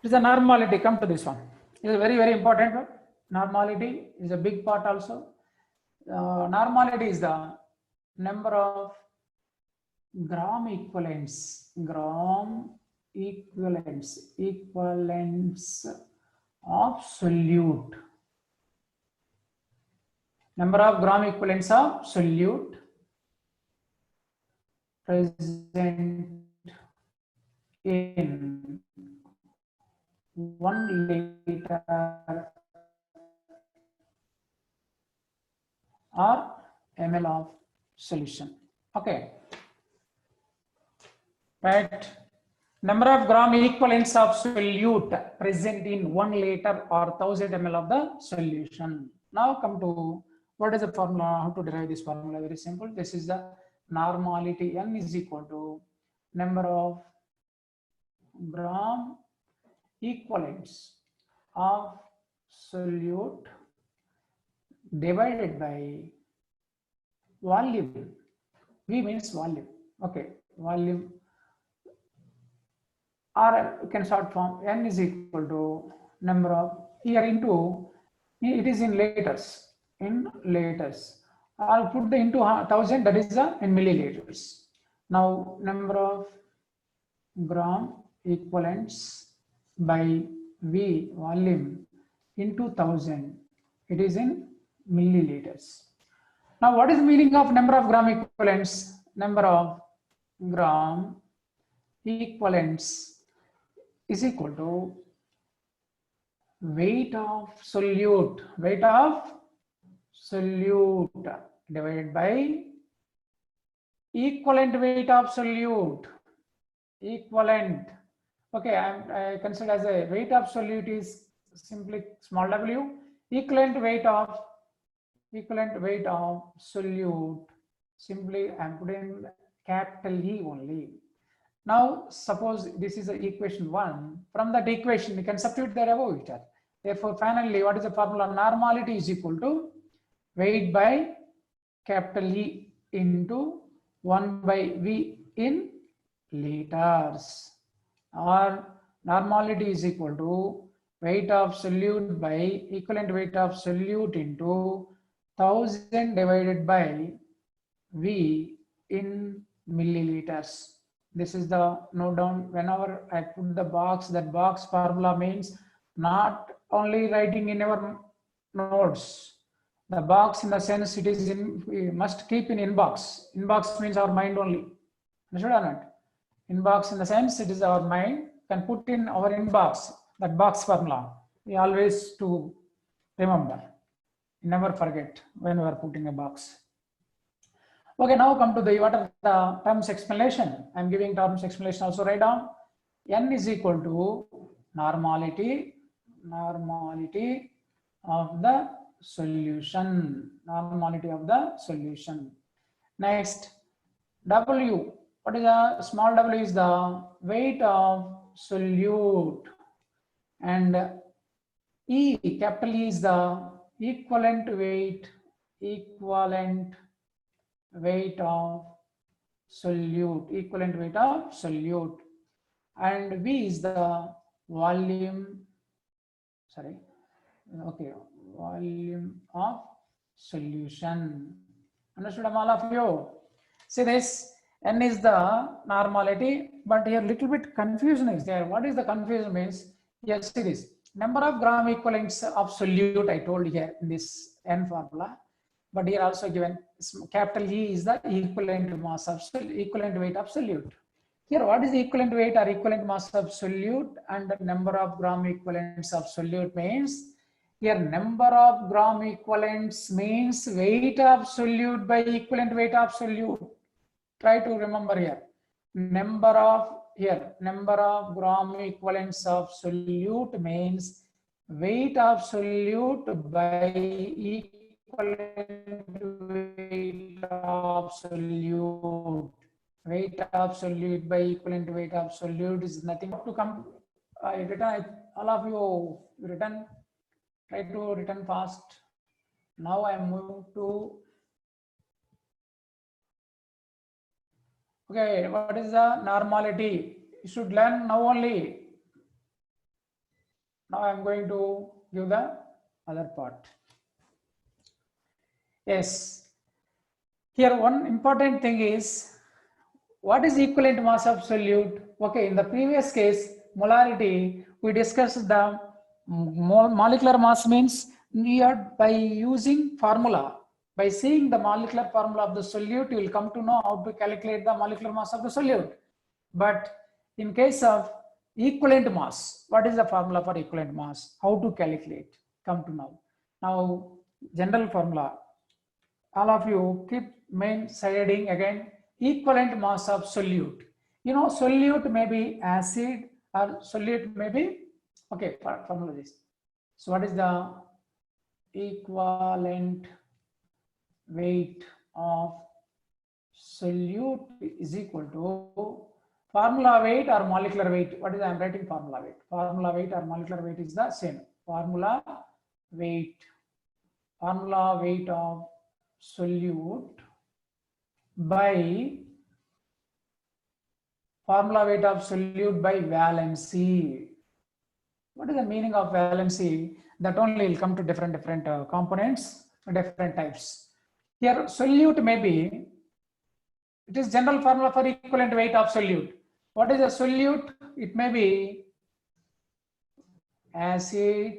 It is a normality. Come to this one. It is very, very important. Normality is a big part also. normality is the number of gram equivalents of solute, number of gram equivalents of solute present in 1 liter or ml of solution. Okay, right? Number of gram equivalents of solute present in 1 liter or 1000 ml of the solution. Now come to what is the formula, how to derive this formula. Very simple. This is the normality. N is equal to number of gram equivalents of solute divided by volume. V means volume. Okay, volume, or you can short form N is equal to number of, here into, it is in liters, I'll put the into 1000, that is the in milliliters. Now number of gram equivalents by V volume into 1000, it is in milliliters. Now what is the meaning of number of gram equivalents? Number of gram equivalents is equal to weight of solute divided by equivalent weight of solute. Equivalent. Okay, I consider as a weight of solute is simply small w. Equivalent weight of solute, simply I'm putting capital E only. Now suppose this is the equation 1. From that equation we can substitute the above each other. Therefore finally what is the formula? Normality is equal to weight by capital E into 1 by V in liters, or normality is equal to weight of solute by equivalent weight of solute into 1000 divided by V in milliliters. This is the note down. Whenever I put the box, that box formula means not only writing in our notes. The box in the sense it is in, we must keep in inbox. Inbox means our mind only. Understood or not? Inbox in the sense it is our mind, can put in our inbox that box formula. We always to remember, never forget when we are putting a box. Okay, now come to the what are the terms explanation. I am giving terms explanation also. Write down. N is equal to normality of the solution. Normality of the solution. Next, W. What is the small w is the weight of solute, and E, capital E is the equivalent weight of solute, and V is the volume of solution. Understood, all of you? See this, N is the normality, but here little bit confusion is there. What is the confusion means? Yes, it is number of gram equivalents of solute. I told here in this N formula, but here also given capital E is the equivalent weight of solute. Here, what is the equivalent weight or equivalent mass of solute, and the number of gram equivalents of solute means, here number of gram equivalents means weight of solute by equivalent weight of solute. Try to remember here. Number of gram equivalents of solute means weight of solute by equivalent weight of solute. Weight of solute by equivalent weight of solute is nothing to come. I written, all of you written. Try to written fast. Now I move to. Okay, what is the normality? You should learn now only. Now I am going to give the other part. Yes. Here one important thing is, what is equivalent mass of solute? Okay, in the previous case, molarity, we discussed the molecular mass means here by using formula. By seeing the molecular formula of the solute, you will come to know how to calculate the molecular mass of the solute. But in case of equivalent mass, what is the formula for equivalent mass? How to calculate? Come to know. Now, general formula. All of you keep main siding again. Equivalent mass of solute. You know, solute may be acid or solute may be, okay, formula this. So what is the equivalent weight of solute is equal to formula weight or molecular weight? What is I am writing formula weight? Formula weight or molecular weight is the same. Formula weight of solute by formula weight of solute by valency. What is the meaning of valency? That only will come to different components, different types. Here solute may be, it is general formula for equivalent weight of solute. What is a solute? It may be acid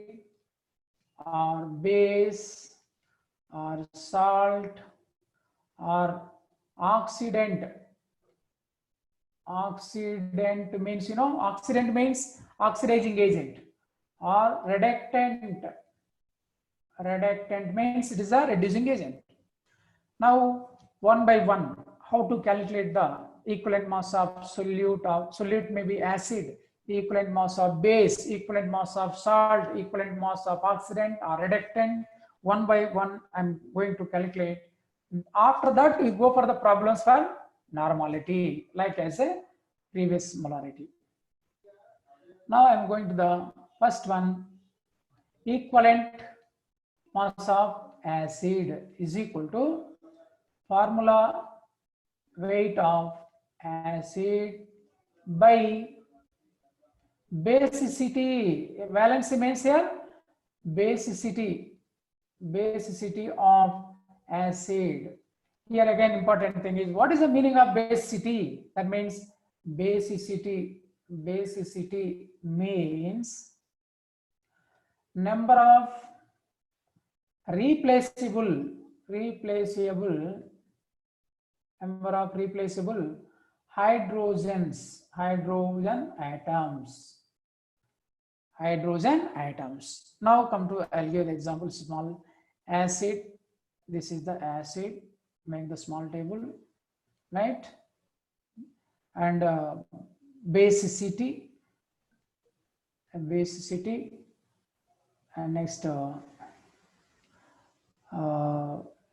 or base or salt or oxidant. Oxidant means, you know, oxidant means oxidizing agent, or reductant. Reductant means it is a reducing agent. Now, one by one, how to calculate the equivalent mass of solute? Solute may be acid, equivalent mass of base, equivalent mass of salt, equivalent mass of oxidant or reductant. One by one, I'm going to calculate. After that, we go for the problems for normality, like as a previous molarity. Now I'm going to the first one. Equivalent mass of acid is equal to formula weight of acid by basicity. Valency means here basicity of acid. Here again, important thing is, what is the meaning of basicity? That means basicity means number of replaceable hydrogen atoms. Now come to, I'll give the example. Small acid, this is the acid, make the small table, right? And basicity, and next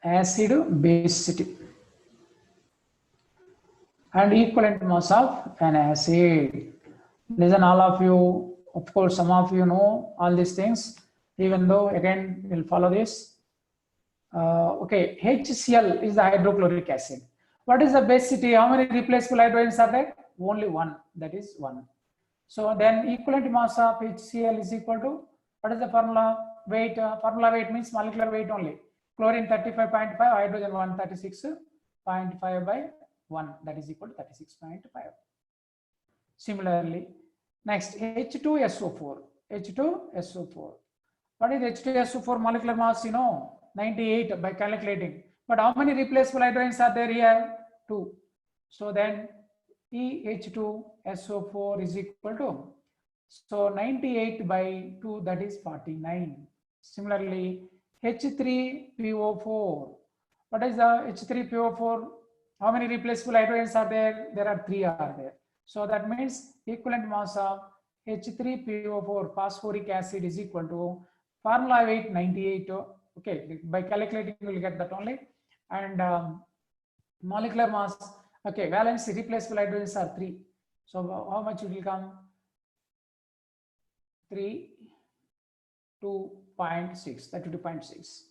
acid basicity, and equivalent mass of an acid. Listen, all of you, of course, some of you know all these things, even though again we'll follow this. Okay, HCl is the hydrochloric acid. What is the basicity? How many replaceable hydrogens are there? Only one, that is 1. So then equivalent mass of HCl is equal to, what is the formula weight? Formula weight means molecular weight only. Chlorine 35.5, hydrogen 136.5 by 1, that is equal to 36.5. Similarly, next H2SO4. What is H2SO4 molecular mass? You know, 98 by calculating. But how many replaceable hydrogens are there here? 2. So then EH2SO4 is equal to, so 98 by 2, that is 49. Similarly, H3PO4. What is the H3PO4? How many replaceable hydrogens are there? There are 3 are there. So that means equivalent mass of H3PO4 phosphoric acid is equal to formula weight 98. Okay, by calculating you will get that only. And molecular mass, okay, valence replaceable hydrogens are 3. So how much it will come? 32.6, 32.6.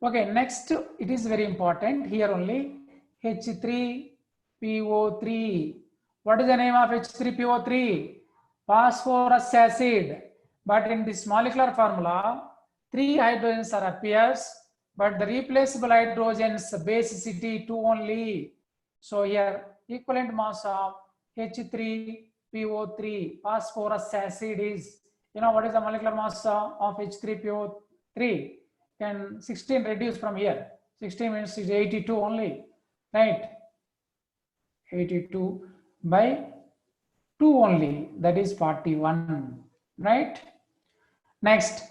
Okay, next, it is very important here only, H3PO3. What is the name of H3PO3? Phosphorus acid. But in this molecular formula, 3 hydrogens are appears, but the replaceable hydrogens basicity 2 only. So here equivalent mass of H3PO3 phosphorus acid is, you know what is the molecular mass of H3PO3? Can 16 reduce from here? 16 means is 82 only, right? 82 by 2 only, that is 41, right? Next,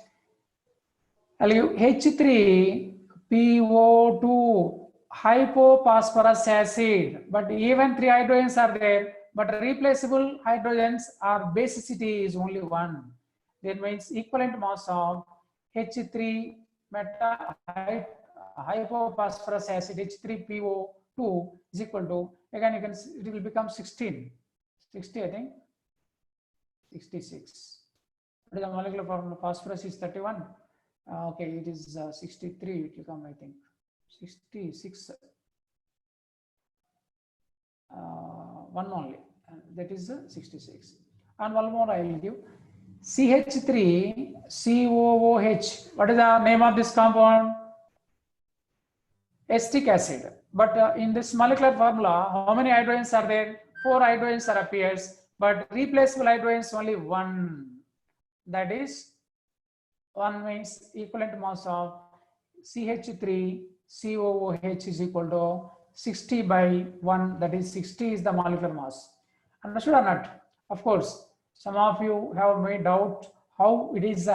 H3PO2 hypophosphorus acid, but even 3 hydrogens are there, but replaceable hydrogens are basicity is only 1. That means equivalent mass of H3 hypophosphorus acid H3PO2 is equal to, again you can see, it will become 16, 60 I think, 66. What is the molecular formula? Phosphorus is 31. Okay, it is 63. It will come, I think, 66. One only. That is 66. And one more I will give. CH3COOH. What is the name of this compound? Acetic acid. But in this molecular formula, how many hydrogens are there? 4 hydrogens are appears, but replaceable hydrogens only 1. That is 1 means equivalent mass of CH3COOH is equal to 60 by 1. That is 60 is the molecular mass. Understood or not? Of course, some of you have made doubt how it is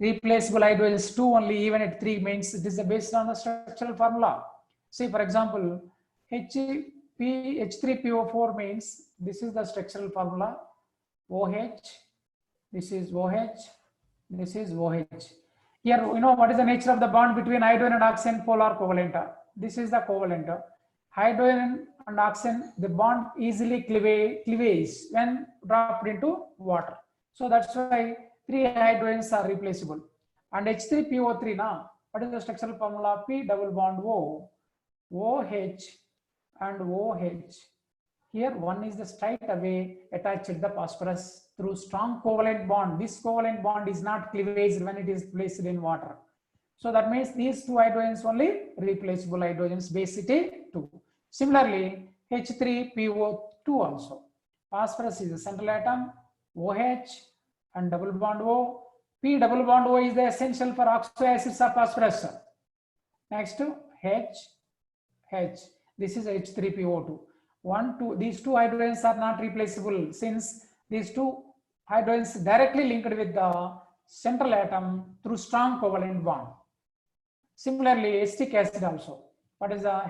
replaceable hydrogens 2 only, even at 3 means it is based on the structural formula. See, for example, H3PO4 means this is the structural formula. OH, this is OH, this is OH. Here, you know what is the nature of the bond between hydrogen and oxygen? Polar covalent. This is the covalent. Hydrogen and oxygen, the bond easily cleaves when dropped into water. So that's why 3 hydrogens are replaceable. And H3PO3 now, what is the structural formula? P double bond O, OH and OH. Here one is the straight away attached to the phosphorus through strong covalent bond. This covalent bond is not cleavage when it is placed in water. So that means these 2 hydrogens only replaceable hydrogens, basicity 2. Similarly, H3PO2 also. Phosphorus is the central atom, OH and double bond O. P double bond O is the essential for oxoacids of phosphorus. Next, H. This is H3PO2. 1, 2. These 2 hydrogens are not replaceable since these 2 hydrogens directly linked with the central atom through strong covalent bond. Similarly, acetic acid also. What is the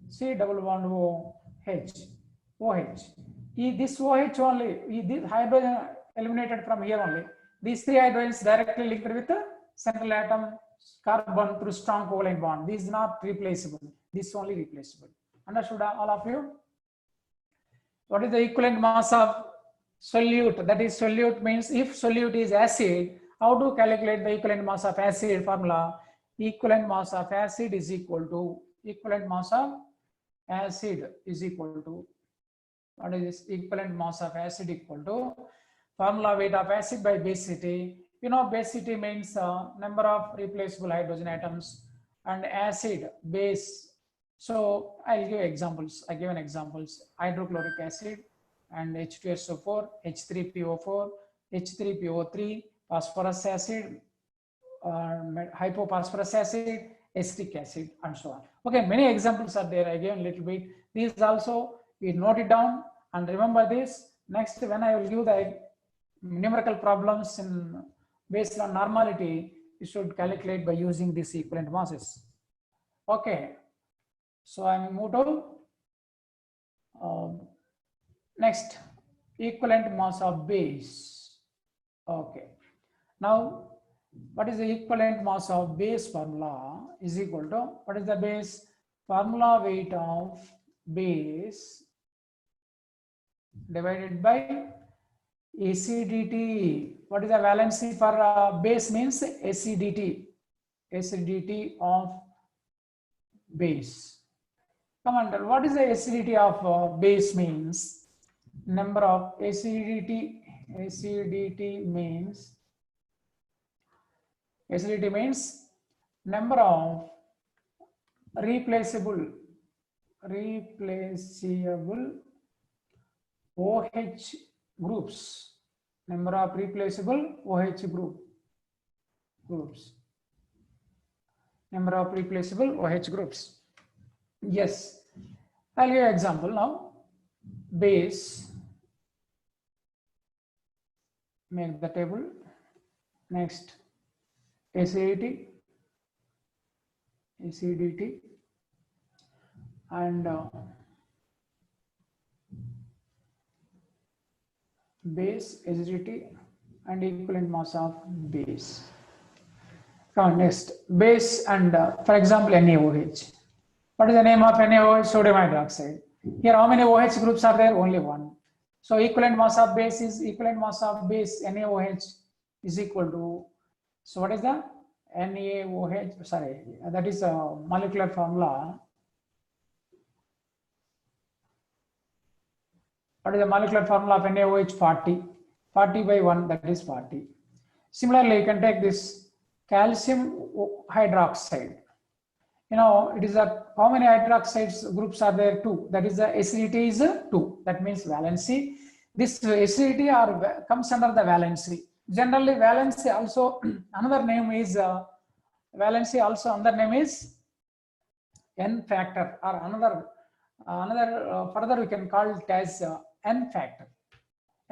C double bond O, OH. This OH only, this hydrogen eliminated from here only. These 3 hydrogens directly linked with the central atom carbon through strong covalent bond. This is not replaceable. This is only replaceable. Understood all of you? What is the equivalent mass of solute? That is, solute means if solute is acid, how to calculate the equivalent mass of acid formula? Equivalent mass of acid is equal to, equivalent mass of acid is equal to, what is this? Equivalent mass of acid equal to formula weight of acid by basicity. You know, basicity means number of replaceable hydrogen atoms, and acid, base. So I'll give examples. I given examples: hydrochloric acid and H2SO4, H3PO4, H3PO3, phosphorus acid, hypophosphorus acid, acetic acid, and so on. Okay, many examples are there. I gave a little bit. These also we note it down and remember this. Next, when I will give the numerical problems in based on normality, you should calculate by using these equivalent masses. Okay, so I'm moved to next, equivalent mass of base. Okay, now what is the equivalent mass of base formula is equal to, what is the base? Formula weight of base divided by acidity. What is the valency for base means acidity. Acidity of base. Come on, what is the acidity of base means? Number of acidity means Acidity means number of replaceable OH groups. Number of replaceable OH groups. Number of replaceable OH groups. Yes. I'll give you an example now. Base. Make the table. Next. Acidity. And base, acidity, and equivalent mass of base. Come on, next. Base and for example NaOH. What is the name of NaOH? Sodium hydroxide. Here how many OH groups are there? Only one. So equivalent mass of base NaOH is equal to, so what is the NaOH? Sorry, that is a molecular formula. What is the molecular formula of NaOH? 40. 40 by 1, that is 40. Similarly, you can take this calcium hydroxide. You know, it is a, how many hydroxides groups are there? 2. That is the acidity is 2. That means valency. This acidity comes under the valency. Generally, valency also another name is N factor, or another further we can call it as N factor.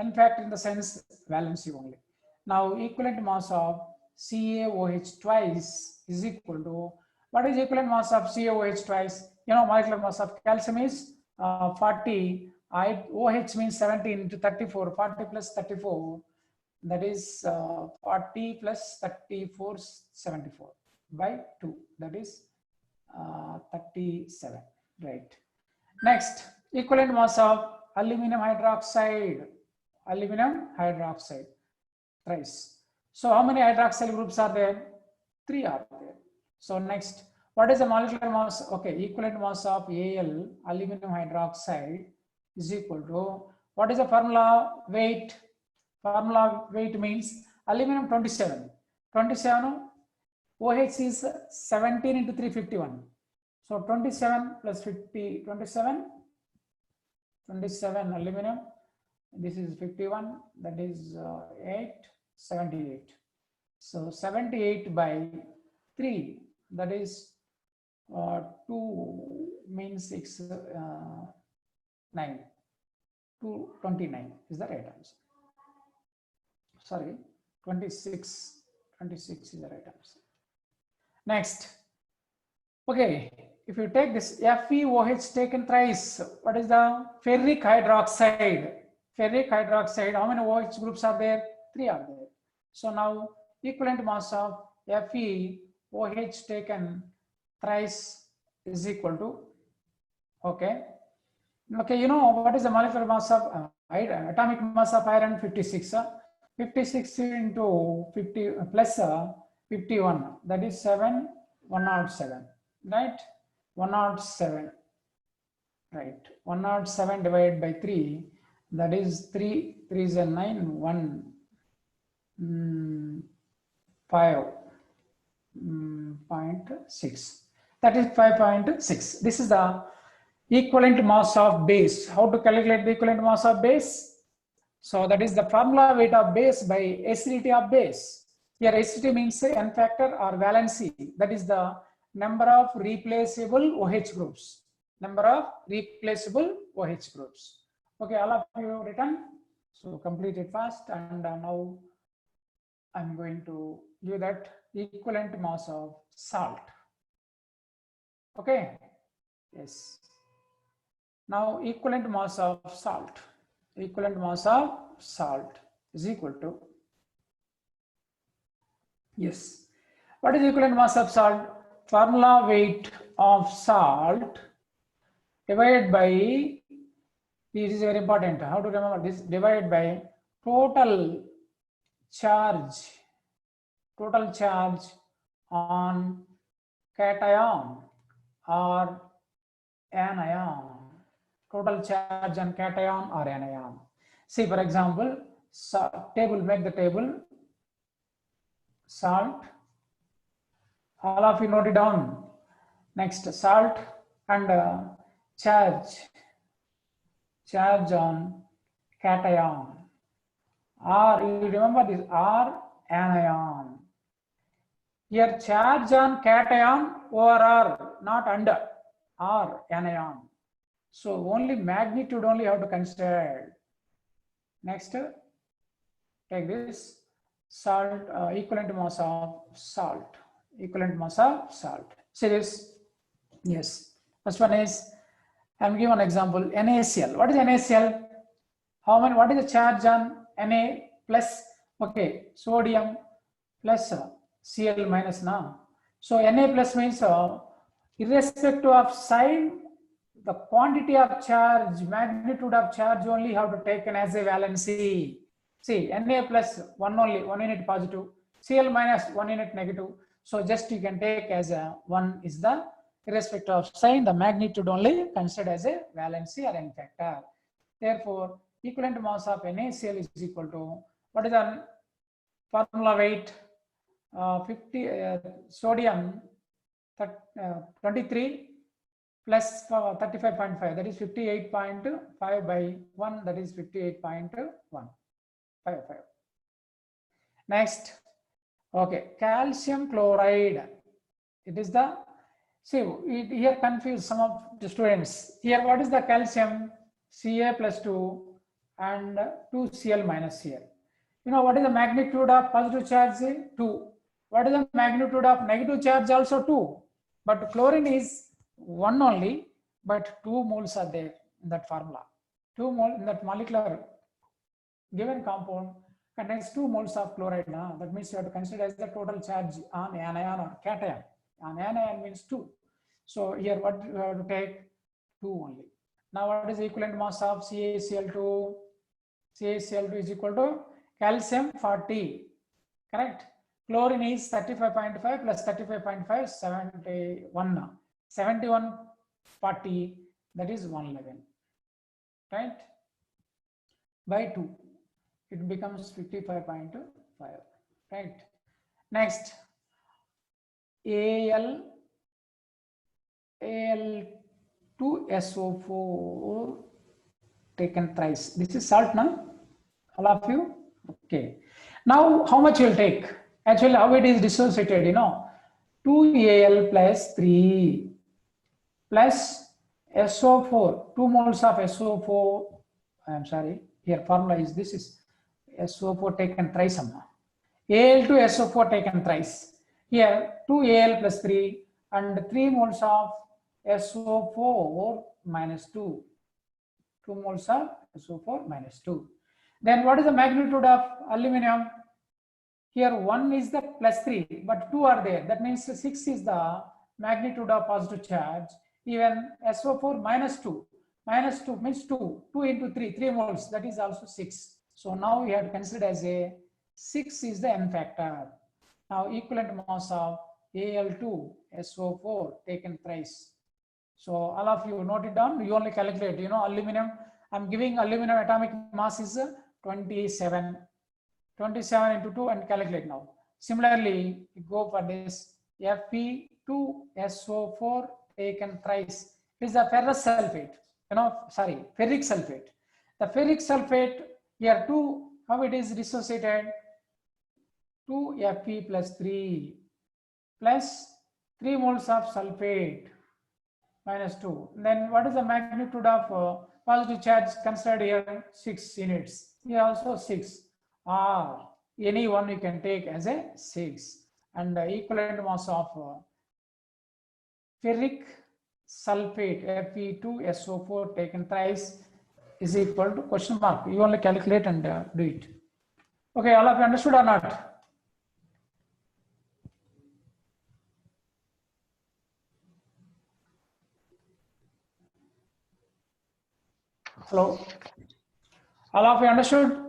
N factor in the sense valency only. Now equivalent mass of CaOH twice is equal to, what is equivalent mass of CaOH twice? You know, molecular mass of calcium is 40. OH means 17 into 34. 40 plus 34. That is 40 plus 34, 74 by 2. That is 37. Right. Next, equivalent mass of aluminum hydroxide. Thrice. So how many hydroxyl groups are there? 3 are there. So next, what is the molecular mass? Okay, equivalent mass of Al, aluminum hydroxide, is equal to, what is the formula? Weight. Formula weight means aluminum 27. 27, OH is 17 into 351. So 27 plus 50, 27 aluminum. This is 51, that is 8, 78. So 78 by 3, that is 2 means 6, 9. 229 is the right answer. Sorry, 26 is the right answer. Next, okay, if you take this FeOH taken thrice, what is the ferric hydroxide? Ferric hydroxide, how many OH groups are there? 3 are there. So now equivalent mass of FeOH taken thrice is equal to, okay, you know what is the molecular mass of atomic mass of iron? 56. 56 into 50 plus 51, that is 107, right? 107, right? 107 divided by 3, that is 3 is a 9, 1, 5.6. That is 5.6. This is the equivalent mass of base. How to calculate the equivalent mass of base? So that is the formula weight of base by acidity of base. Here acidity means N factor or valency. That is the number of replaceable OH groups. Number of replaceable OH groups. Okay, all of you written. So complete it fast, and now I'm going to give that equivalent mass of salt. Okay. Yes. Now equivalent mass of salt. Equivalent mass of salt is equal to, yes, what is equivalent mass of salt? Formula weight of salt divided by, this is very important, how to remember this, divided by total charge on cation or anion. Total charge on cation or anion. See, for example, table, make the table, salt All of you note it down. Next, salt and charge on cation. R, you remember this, R anion. Here charge on cation over R, not under, R anion. So only magnitude only have to consider. Next, take this salt, equivalent mass of salt. Equivalent mass of salt. See this? Yes. First one is, I'm giving an example, NaCl. What is NaCl? How many, what is the charge on Na plus, okay, sodium plus Cl minus now. So Na plus means irrespective of sign, the quantity of charge, magnitude of charge only have to taken as a valency. See, Na plus 1 only, 1 unit positive, Cl minus 1 unit negative. So just you can take as a 1 is the irrespective of sign, the magnitude only considered as a valency or n factor. Therefore, equivalent mass of NaCl is equal to, what is the formula weight? 50 sodium 23 plus 35.5, that is 58.5 by 1, that is 58.155. Next, okay, calcium chloride. It is the, see, here confuse some of the students. Here, what is the calcium? Ca plus 2 and 2Cl minus here. You know what is the magnitude of positive charge? 2. What is the magnitude of negative charge? Also 2. But chlorine is 1 only, but 2 moles are there in that formula. 2 moles in that molecular given compound contains 2 moles of chloride. That means you have to consider as the total charge on anion or cation. On anion means 2. So here what you have to take? 2 only. Now what is the equivalent mass of CaCl2? CaCl2 is equal to calcium 40, correct? Chlorine is 35.5 plus 35.5, 71. 71, 40, that is 111, right? By 2, it becomes 55.5, right? Next, Al2SO4 taken thrice. This is salt now, all of you? Okay. Now, how much you will take? Actually, how it is dissociated, you know, 2Al plus 3 plus SO4, 2 moles of SO4, I'm sorry, here formula is, this is SO4 taken thrice, Al2SO4 taken thrice. Here 2Al plus 3 and 3 moles of SO4 minus 2. 2 moles of SO4 minus 2. Then what is the magnitude of aluminum? Here 1 is the plus 3, but 2 are there. That means 6 is the magnitude of positive charge. Even SO4 minus 2. Minus 2 means 2. 2 into 3, 3 moles. That is also 6. So now we have to consider as a 6 is the n factor. Now equivalent mass of Al2SO4 taken thrice. So all of you note it down. You only calculate. You know, aluminum. I'm giving aluminum atomic mass is 27. 27 into 2 and calculate now. Similarly, you go for this Fe2SO4 taken thrice. This is a ferrous sulfate. You know, sorry, ferric sulfate. The ferric sulfate here 2. How it is dissociated? 2Fe plus 3 plus 3 moles of sulfate minus 2. Then what is the magnitude of positive charge considered here? 6 units. Here also 6. Or any one you can take as a 6. And the equivalent mass of ferric sulfate Fe2SO4 taken thrice is equal to question mark. You only calculate and do it. Okay, all of you understood or not? Hello? All of you understood?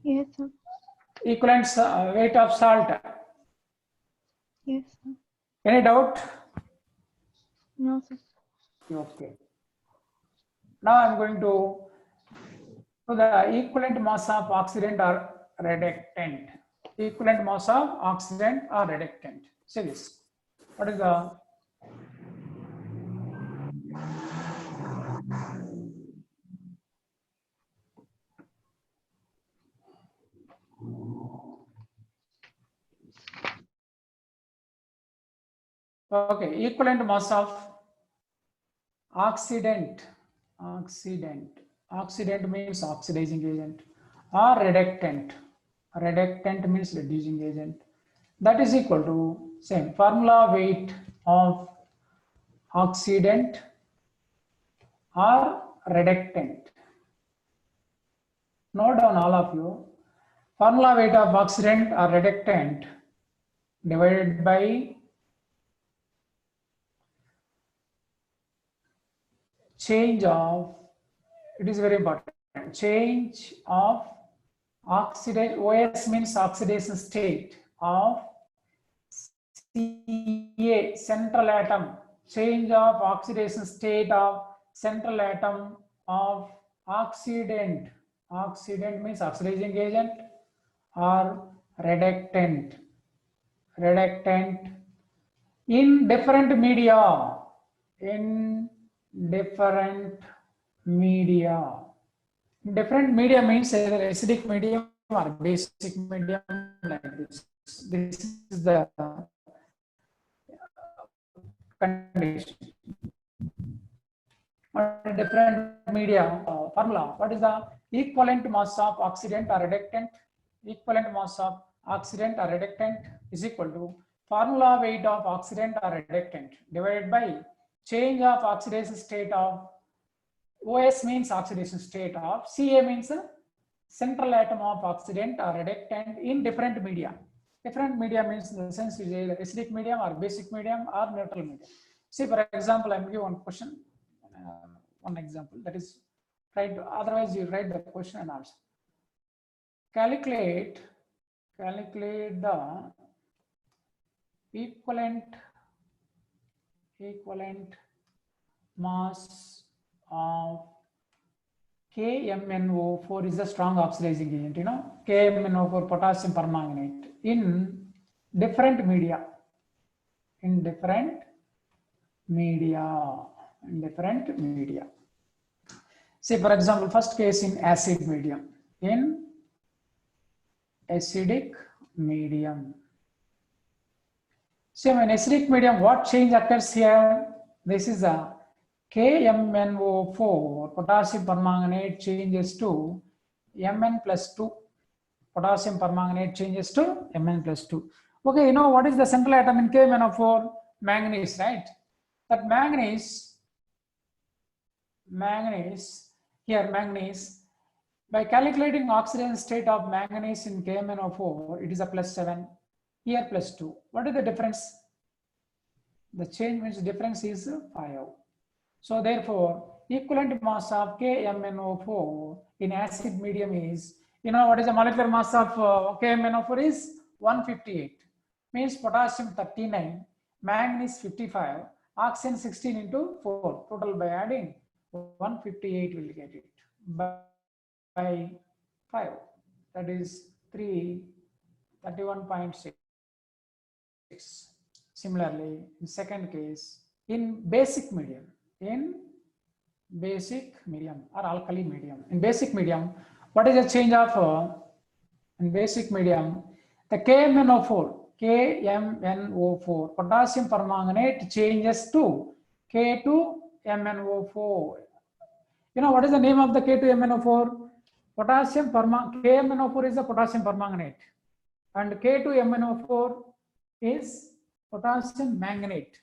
Yes, sir. Equivalent weight of salt. Yes, sir. Any doubt? No, sir. Okay. Now I'm going to the equivalent mass of oxidant or reductant. Equivalent mass of oxidant or reductant. Say this. What is the equivalent mass of oxidant? Oxidant means oxidizing agent, or reductant. Reductant means reducing agent. That is equal to same formula, weight of oxidant or reductant. Note down all of you. Formula weight of oxidant or reductant divided by change of, it is very important, change of oxidation. OS means oxidation state of CA, central atom. Change of oxidation state of central atom of oxidant. Oxidant means oxidizing agent or reductant. Reductant in different media. In different media. Different media means either acidic medium or basic medium, like this. This is the condition. Different media formula. What is the equivalent mass of oxidant or reductant? Equivalent mass of oxidant or reductant is equal to formula weight of oxidant or reductant divided by change of oxidation state of OS means oxidation state of, Ca means central atom of oxidant or reductant in different media. Different media means in the sense is either acidic medium or basic medium or neutral medium. See, for example, I'm giving one question, one example, that is right. Otherwise, you write the question and answer. Calculate the equivalent mass of KMnO4 is a strong oxidizing agent, you know, KMnO4 potassium permanganate in different media. In different media. Say, for example, first case in acid medium. In acidic medium. So in acidic medium, what change occurs here? This is a KMnO4 potassium permanganate changes to Mn plus 2. Potassium permanganate changes to Mn plus 2. Okay, you know what is the central atom in KMnO4? Manganese, right? That manganese, by calculating oxidation state of manganese in KMnO4, it is a +7, here +2. What is the difference? The change means difference is 5. So therefore, equivalent mass of KMnO4 in acid medium is, you know what is the molecular mass of KMnO4 is 158. Means potassium 39, manganese 55, oxygen 16 into 4. Total by adding 158 will get it by 5. That is 31.6. Similarly, in second case, in basic medium or alkali medium. In basic medium, what is the change of in basic medium? The KMnO4 potassium permanganate changes to K2MnO4. You know what is the name of the K2MnO4? KMnO4 is the potassium permanganate, and K2MnO4 is potassium manganate.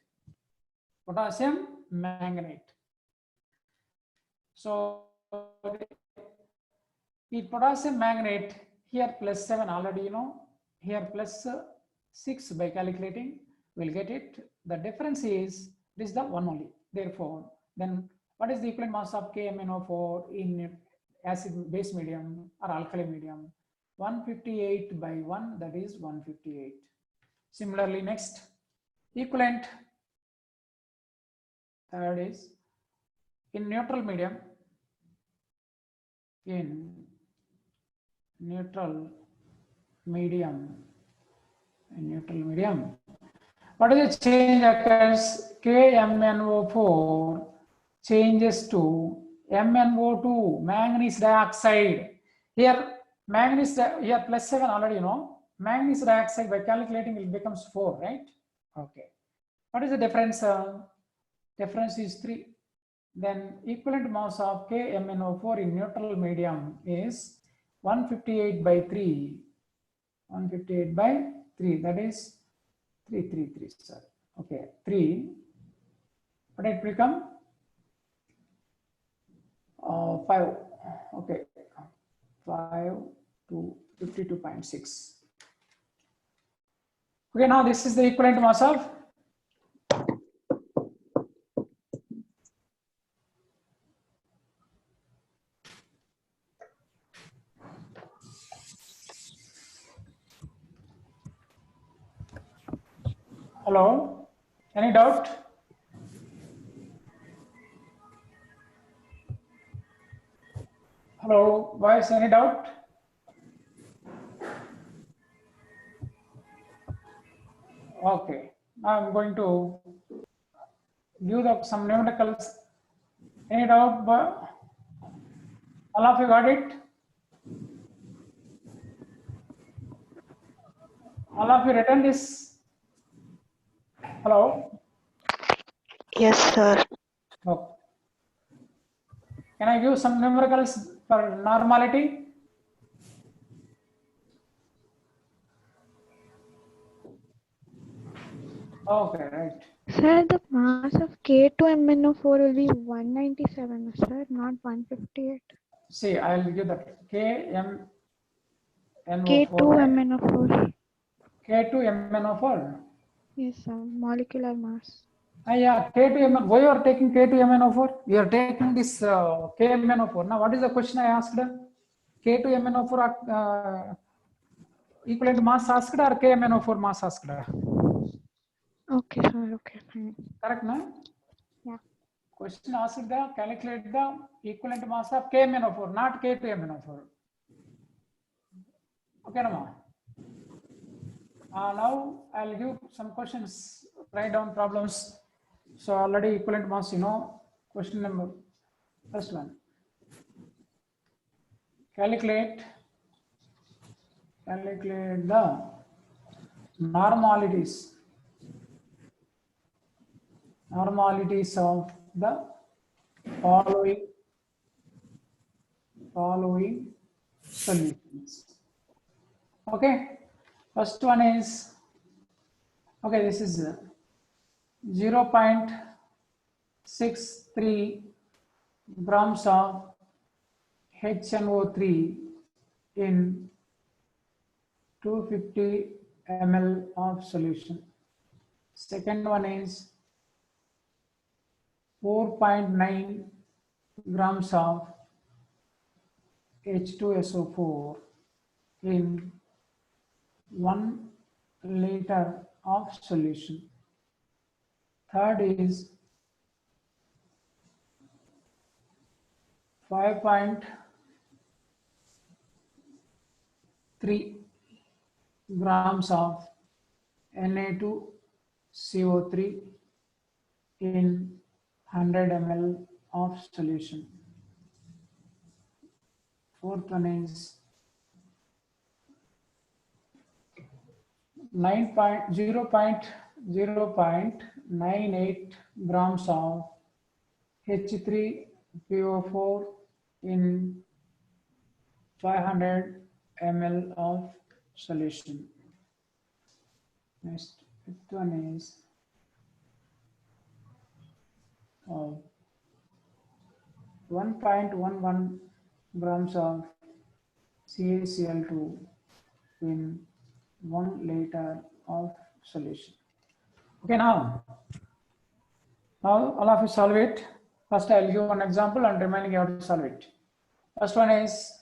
So the potassium manganate here +7 already, you know, here +6 by calculating, we'll get it. The difference is this is the one only. Therefore, then what is the equivalent mass of KMnO4 in acid base medium or alkali medium? 158 by 1, that is 158. Similarly, next equivalent, third is in neutral medium. In neutral medium, What is the change occurs? KMnO4 changes to MnO2, manganese dioxide. Here, here +7 already, you know. Manganese dioxide by calculating it becomes 4, right? Okay. What is the difference? Difference is 3. Then equivalent mass of KMnO4 in neutral medium is 158 by 3. 158 by 3. That is 333. Sorry. Okay. 3. But it become 5. Okay. 5 to 52.6. Okay. Now this is the equivalent mass of Hello, any doubt? Hello, boys, any doubt? Okay, now I'm going to give some numericals. Any doubt? All of you got it? All of you written this? Hello? Yes, sir. Okay. Can I give some numericals for normality? Okay, right. Sir, the mass of K2MnO4 will be 197, sir, not 158. See, I'll give that KMnO4. K2MnO4. K2MnO4. Yes, sir. Molecular mass. Yeah, K2MnO4. Why you are taking K2MnO4? You are taking this KMnO4. Now, what is the question I asked? K2MnO4 equivalent mass asked or KMnO4 mass asked? Okay, sir. Okay, fine. Correct, no? Yeah. Question asked calculate the equivalent mass of KMnO4, not K2MnO4. Okay, no? Now I'll give some questions, write down problems. So already equivalent mass, you know, question number, first one. Calculate the normalities of the following solutions. Okay, first one is, okay, this is 0.63 grams of HNO3 in 250 ml of solution. Second one is 4.9 grams of H2SO4 in 1 liter of solution. Third is 5.3 grams of Na2CO3 in 100 ml of solution. Fourth one is 0.98 grams of H3PO4 in 500 ml of solution. Next, fifth one is 1.11 grams of CaCl2 in 1 liter of solution. Okay, now all of you solve it. First, I'll give one example and reminding you how to solve it. First one is,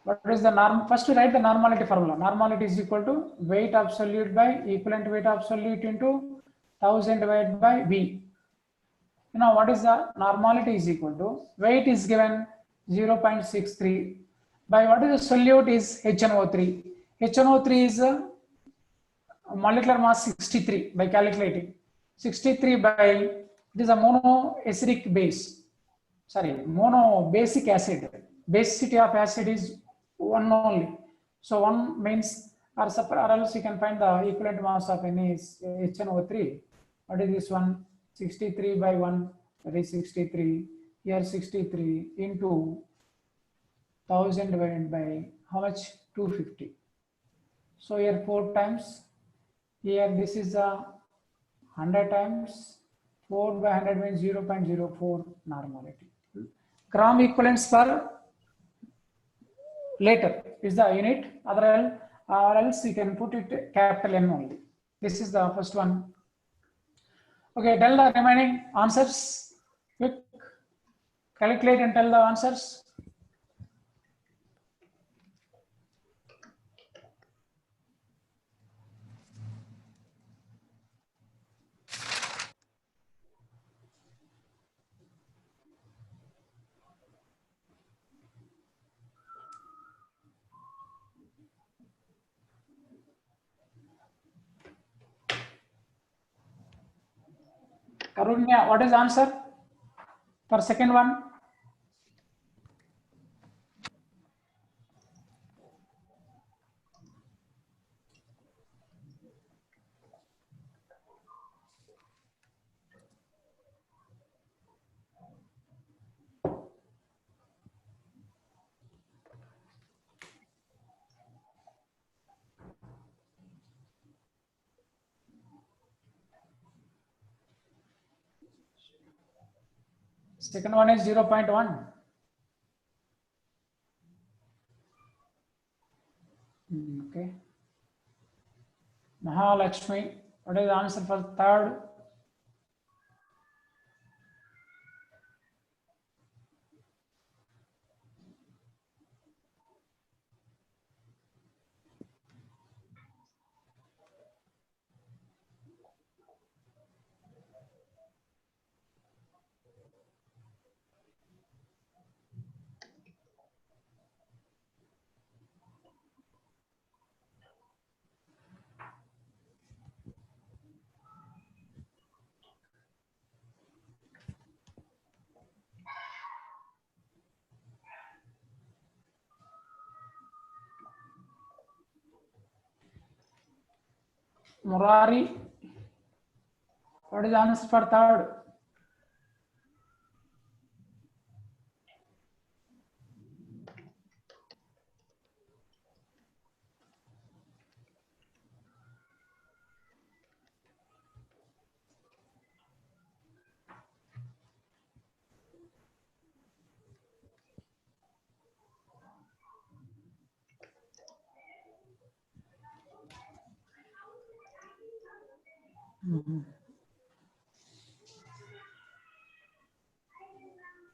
what is the norm? First, we write the normality formula. Normality is equal to weight absolute by equivalent weight absolute into 1000 divided by V. You know what is the normality is equal to? Weight is given 0.63 by what is the solute is HNO3. HNO3 is molecular mass 63 by calculating. 63 by, it is a monoacidic base. Sorry, mono basic acid. Basicity of acid is 1 only. So 1 means, or else you can find the equivalent mass of Na is HNO3. What is this one? 63 by 1, that is 63. Here 63 into 1000 divided by how much? 250. So here 4 times. Here this is a 100 times. 4 by 100 means 0.04 normality. Gram equivalents per liter is the unit, or else you can put it capital N only. This is the first one. Okay, tell the remaining answers. Quick, calculate and tell the answers. Karunya, what is the answer for second one? Second one is 0.1. Okay. Mahalakshmi, what is the answer for third? Murari, what is the answer for third?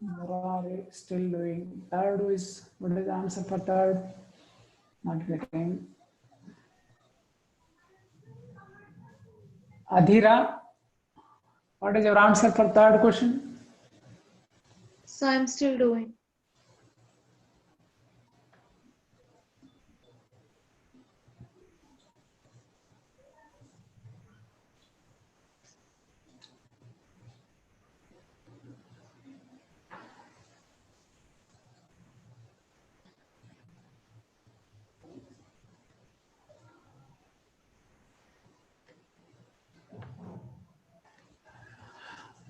Murari still doing. Third is, what is the answer for third? Not getting. Adhira, what is your answer for third question? So I'm still doing.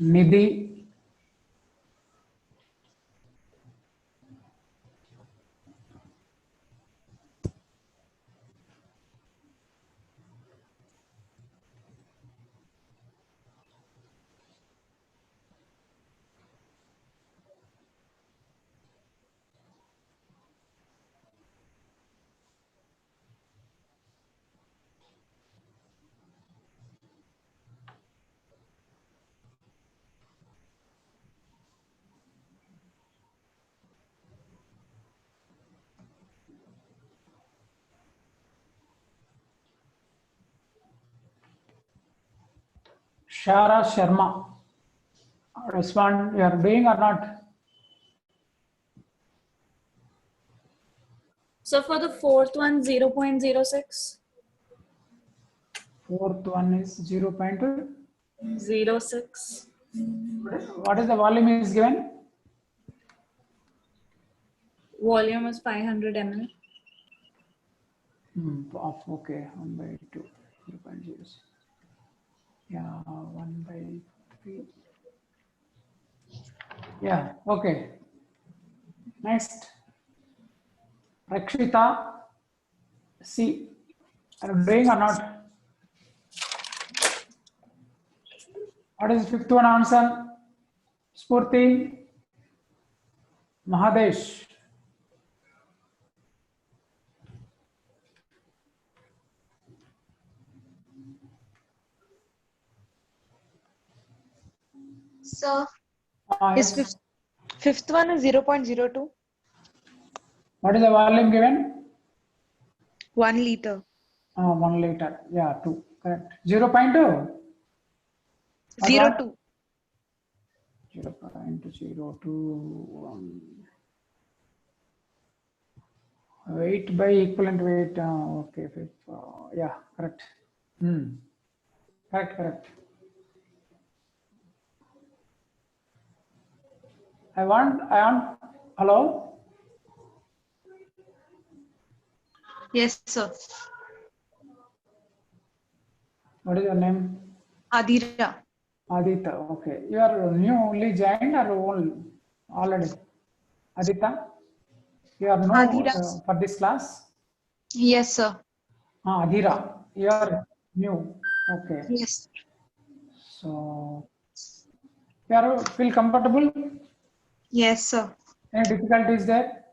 Nidhi, Shara Sharma, respond, you are doing or not? So for the fourth one, 0.06. Fourth one is 0.06. 06. What is the volume is given? Volume is 500 ml. Of okay, 1 by 2, 0.06. Yeah, 1 by 3. Yeah, okay. Next, Rakshita, C. Are you doing or not? What is the fifth one answer? Spurti, Mahadesh. So Yes. his fifth one is 0.02. What is the volume given? 1 liter. 1 liter. Yeah, 2. Correct. 0.2. 02. 0.021. Weight by equivalent weight. Okay. Yeah, correct. Correct. I want, hello? Yes, sir. What is your name? Adira. Adita. Okay. You are newly joined or old already? Adita? You are new Adira. for this class? Yes, sir. Adira. You are new. Okay. Yes. So, you are feel comfortable? Yes, sir. Any difficulties there?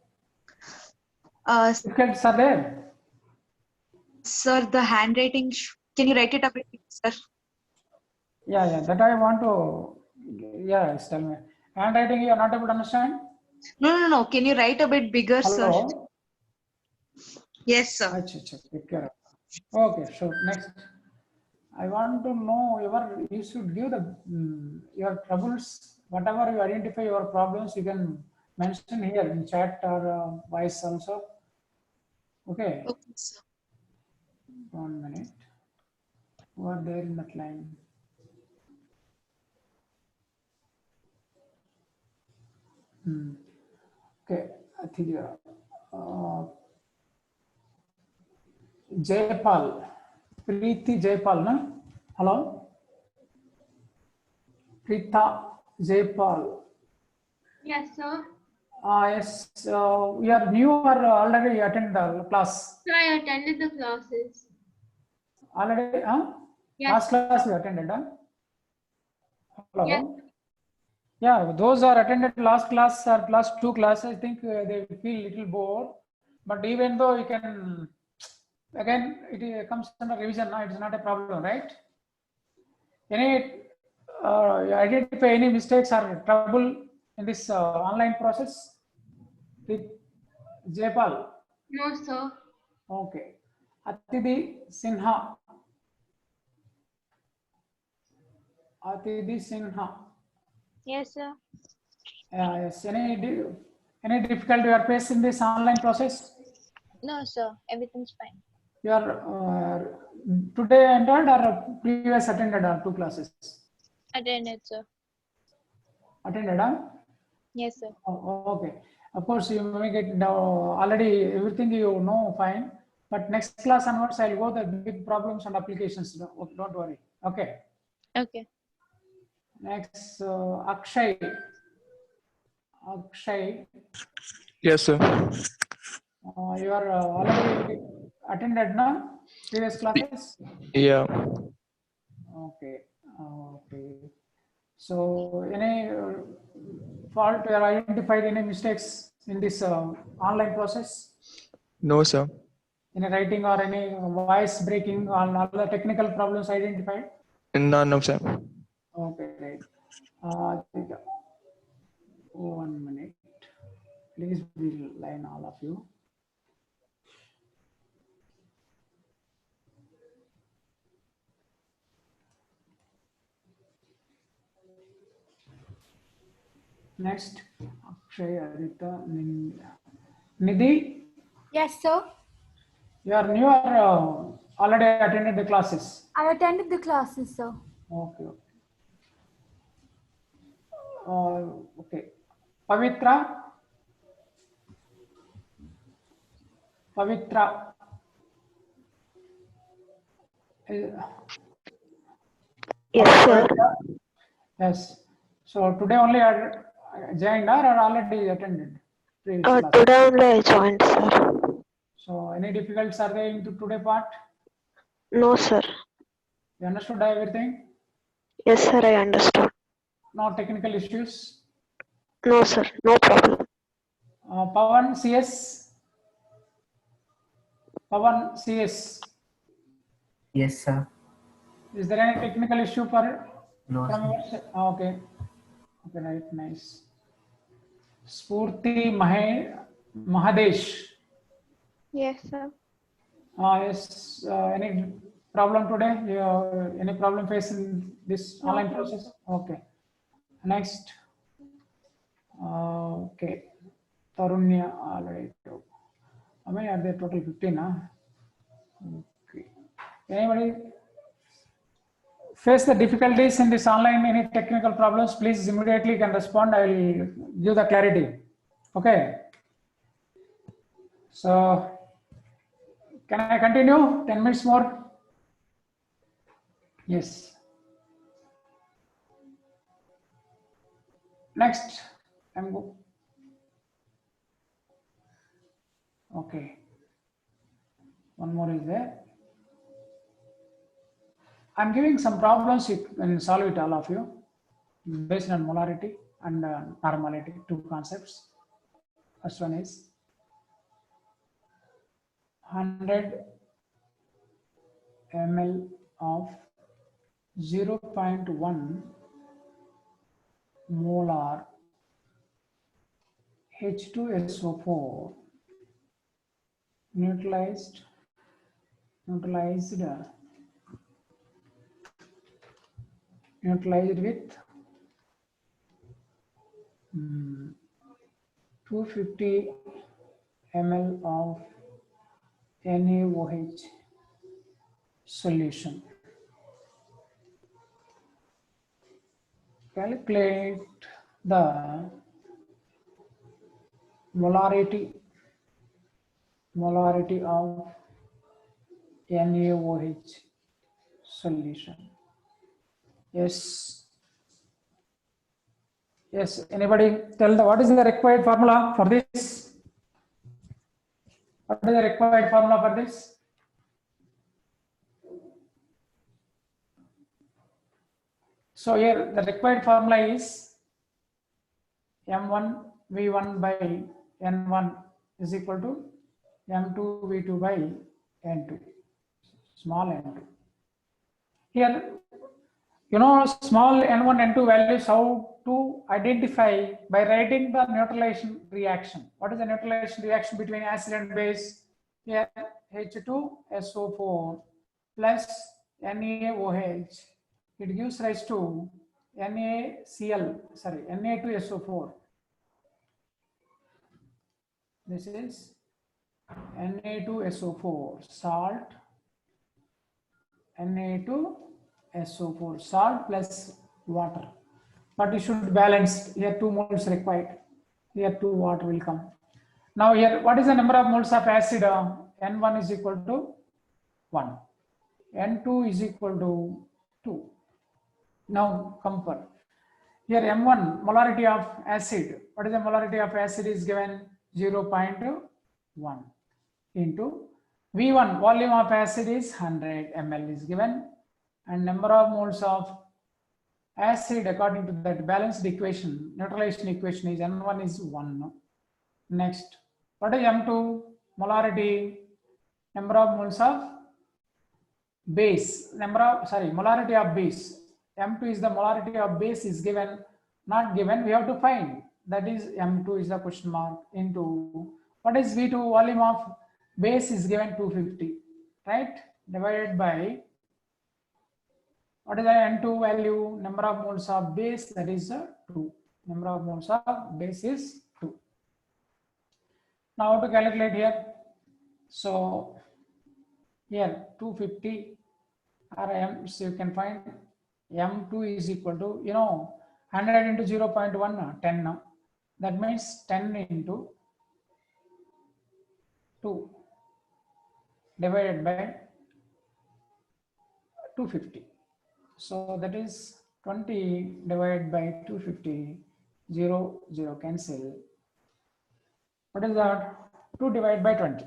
Difficulties are there? Sir, the handwriting, can you write it a bit, sir? Yeah, that I want to, yes, tell me. Handwriting you are not able to understand? No. Can you write a bit bigger, sir? Hello? Yes, sir. Take care. Okay, sure. Next. I want to know you should give the your troubles, whatever you identify your problems, you can mention here in chat or voice also. Okay. Okay, sir. 1 minute. Who are there in that line? Okay, I think Jaypal, Preeti Jaypal, no? Hello? Preeta Jaypal. Yes, sir. Yes, you are new or already attend the class? So I attended the classes. Already, Yes. last class you attended, huh? Hello? Yes. Yeah, those are attended last class or last 2 classes, I think they feel little bored. But even though you can, again, it comes under revision, no? It's not a problem, right? Any, identify any mistakes or trouble in this online process with Jaypal? No, sir. Okay. Atidhi Sinha. Atidhi Sinha. Yes, sir. Yes. Any difficulty you are facing in this online process? No, sir. Everything's fine. You are today entered or previous attended 2 classes? Attended, sir. Attended, huh? Yes, sir. Okay. Of course, you may get already everything you know fine, but next class onwards I'll go the big problems and applications. Don't worry. Okay. Okay. Next, Akshay. Yes, sir. You are already attended now previous classes. Yeah. Okay. So, any fault you are identified any mistakes in this online process? No, sir. Any writing or any voice breaking or other technical problems identified? None of them. Okay, right. 1 minute. Please be line all of you. Next, Akshay, Adita, Nidhi. Yes, sir. You are new or already attended the classes? I attended the classes, sir. Okay. Okay. Pavitra. Yes, sir. Yes. So today only I joined or already attended previous class? Today only I joined, sir. So any difficulties are there into today part? No, sir. You understood everything? Yes, sir, I understood. No technical issues? No, sir, no problem. Pawan CS? Pawan CS? Yes, sir. Is there any technical issue for No, from sir. your side? Okay. Okay, right, nice. Spurti Mahadesh. Yes, sir. Yes. Any problem today? Any problem facing this No, online sir. process? Okay. Next. Okay. Tarunya. All right. How many are there? Total 15. Okay. Anybody face the difficulties in this online? Any technical problems? Please immediately can respond. I will give the clarity. Okay. So can I continue? 10 minutes more. Yes. Next. Okay. One more is there. I'm giving some problems. You can solve it, all of you, based on molarity and normality, two concepts. First one is 100 ml of 0.1 molar H2SO4 neutralized with 250 ml of NaOH solution. Calculate the molarity of NaOH solution. Yes. Yes. Anybody tell what is the required formula for this? What is the required formula for this? So here the required formula is M1 V1 by N1 is equal to M2 V2 by N2, small n2. Here, you know, small n1, n2 values, how to identify by writing the neutralization reaction. What is the neutralization reaction between acid and base? Here, H2SO4 plus NaOH. It gives rise to Na2SO4. This is Na2SO4, salt, Na2SO4, salt plus water. But it should be balanced. Here 2 moles required. Here 2 water will come. Now here, what is the number of moles of acid? N1 is equal to 1. N2 is equal to 2. Now compare. Here M1, molarity of acid. What is the molarity of acid is given? 0.1 into V1, volume of acid is 100 ml is given, and number of moles of acid according to that balanced equation, neutralization equation is N1 is 1. Next, what is M2? Molarity, number of moles of base, molarity of base. M2 is the molarity of base is given, not given, we have to find. That is M2 is the question mark into, what is V2? Volume of base is given 250, right? Divided by, what is the N2 value? Number of moles of base, that is 2. Number of moles of base is 2. Now how to calculate here? So Here 250 RM, so you can find M2 is equal to, 100 into 0.1, 10 now. That means 10 into 2 divided by 250. So that is 20 divided by 250, 0, 0 cancel. What is that? 2 divided by 20,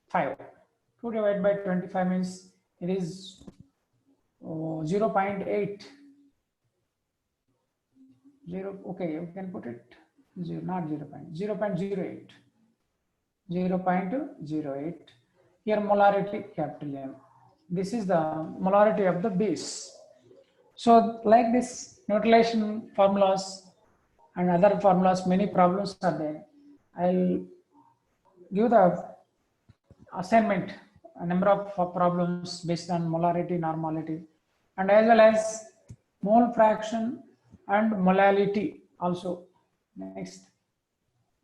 5. 2 divided by 25 means it is 0.8. Okay, you can put it 0, not 0.08. 0.08. Here molarity, capital M. This is the molarity of the base. So like this neutralization formulas and other formulas, many problems are there. I'll give the assignment, a number of problems based on molarity, normality, and as well as mole fraction and molality also. Next,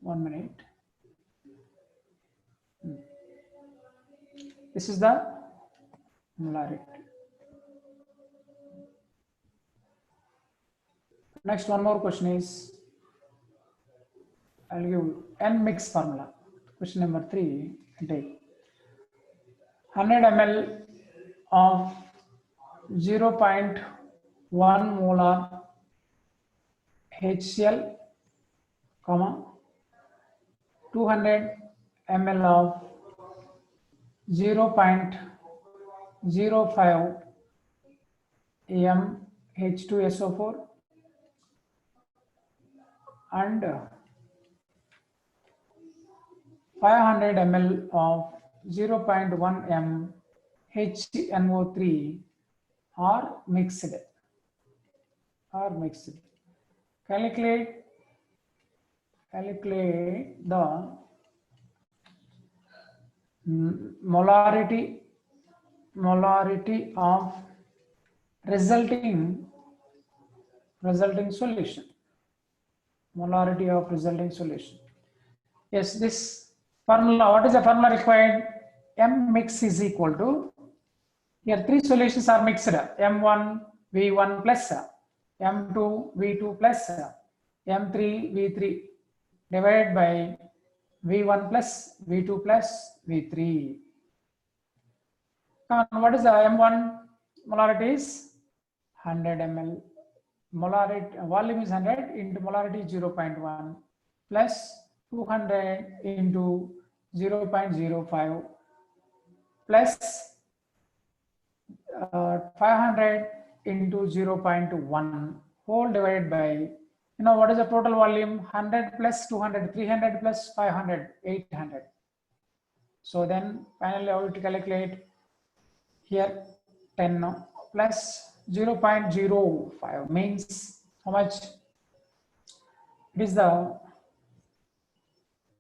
1 minute. This is the molarity. Next, one more question is, I'll give N mix formula. Question number 3, take 100 ml of 0.1 molar HCl, 200 ml of 0.05 H2SO4 and 500 ml of 0.1 HNO3 are mixed. Calculate the molarity of resulting solution. Molarity of resulting solution. Yes, this formula, what is the formula required? M mix is equal to, here 3 solutions are mixed, M1 V1 plus M2 V2 plus M3 V3 divided by V1 plus V2 plus V3. Now, what is the M1 molarity is 100 ml. Molarity volume is 100 into molarity 0.1 plus 200 into 0.05 plus 500 into 0.1 whole divided by, what is the total volume? 100 plus 200, 300 plus 500, 800. So then finally I will calculate here 10 plus 0.05 means how much? It is the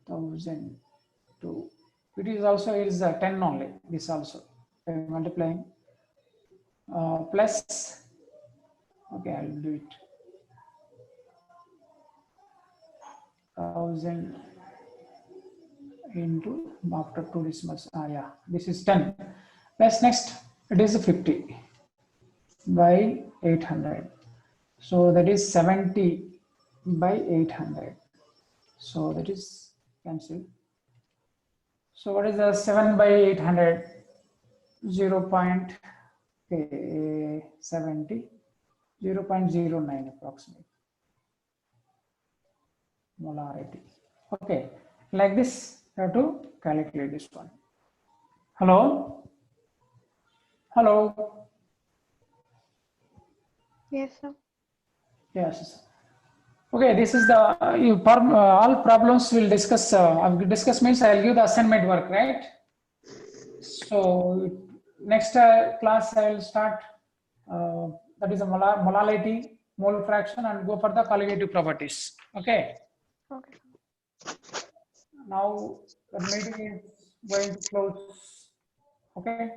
1002. It is 10 only. This also multiplying plus. Okay, I'll do it. 1000 into after 2 decimals. Yeah, this is 10. Plus next it is 50 by 800. So that is 70 by 800. So that is cancelled. So what is the 7 by 800? 0.70, 0.09 approximately molarity. Okay, like this you have to calculate this one. Hello? Yes, sir. Yes. Okay, this is the all problems we'll discuss. Discuss means I'll give the assignment work, right? So next class I'll start. That is a molality, mole fraction, and go for the colligative properties. Okay. Okay. Now the meeting is going to close. Okay.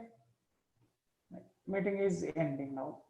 Meeting is ending now.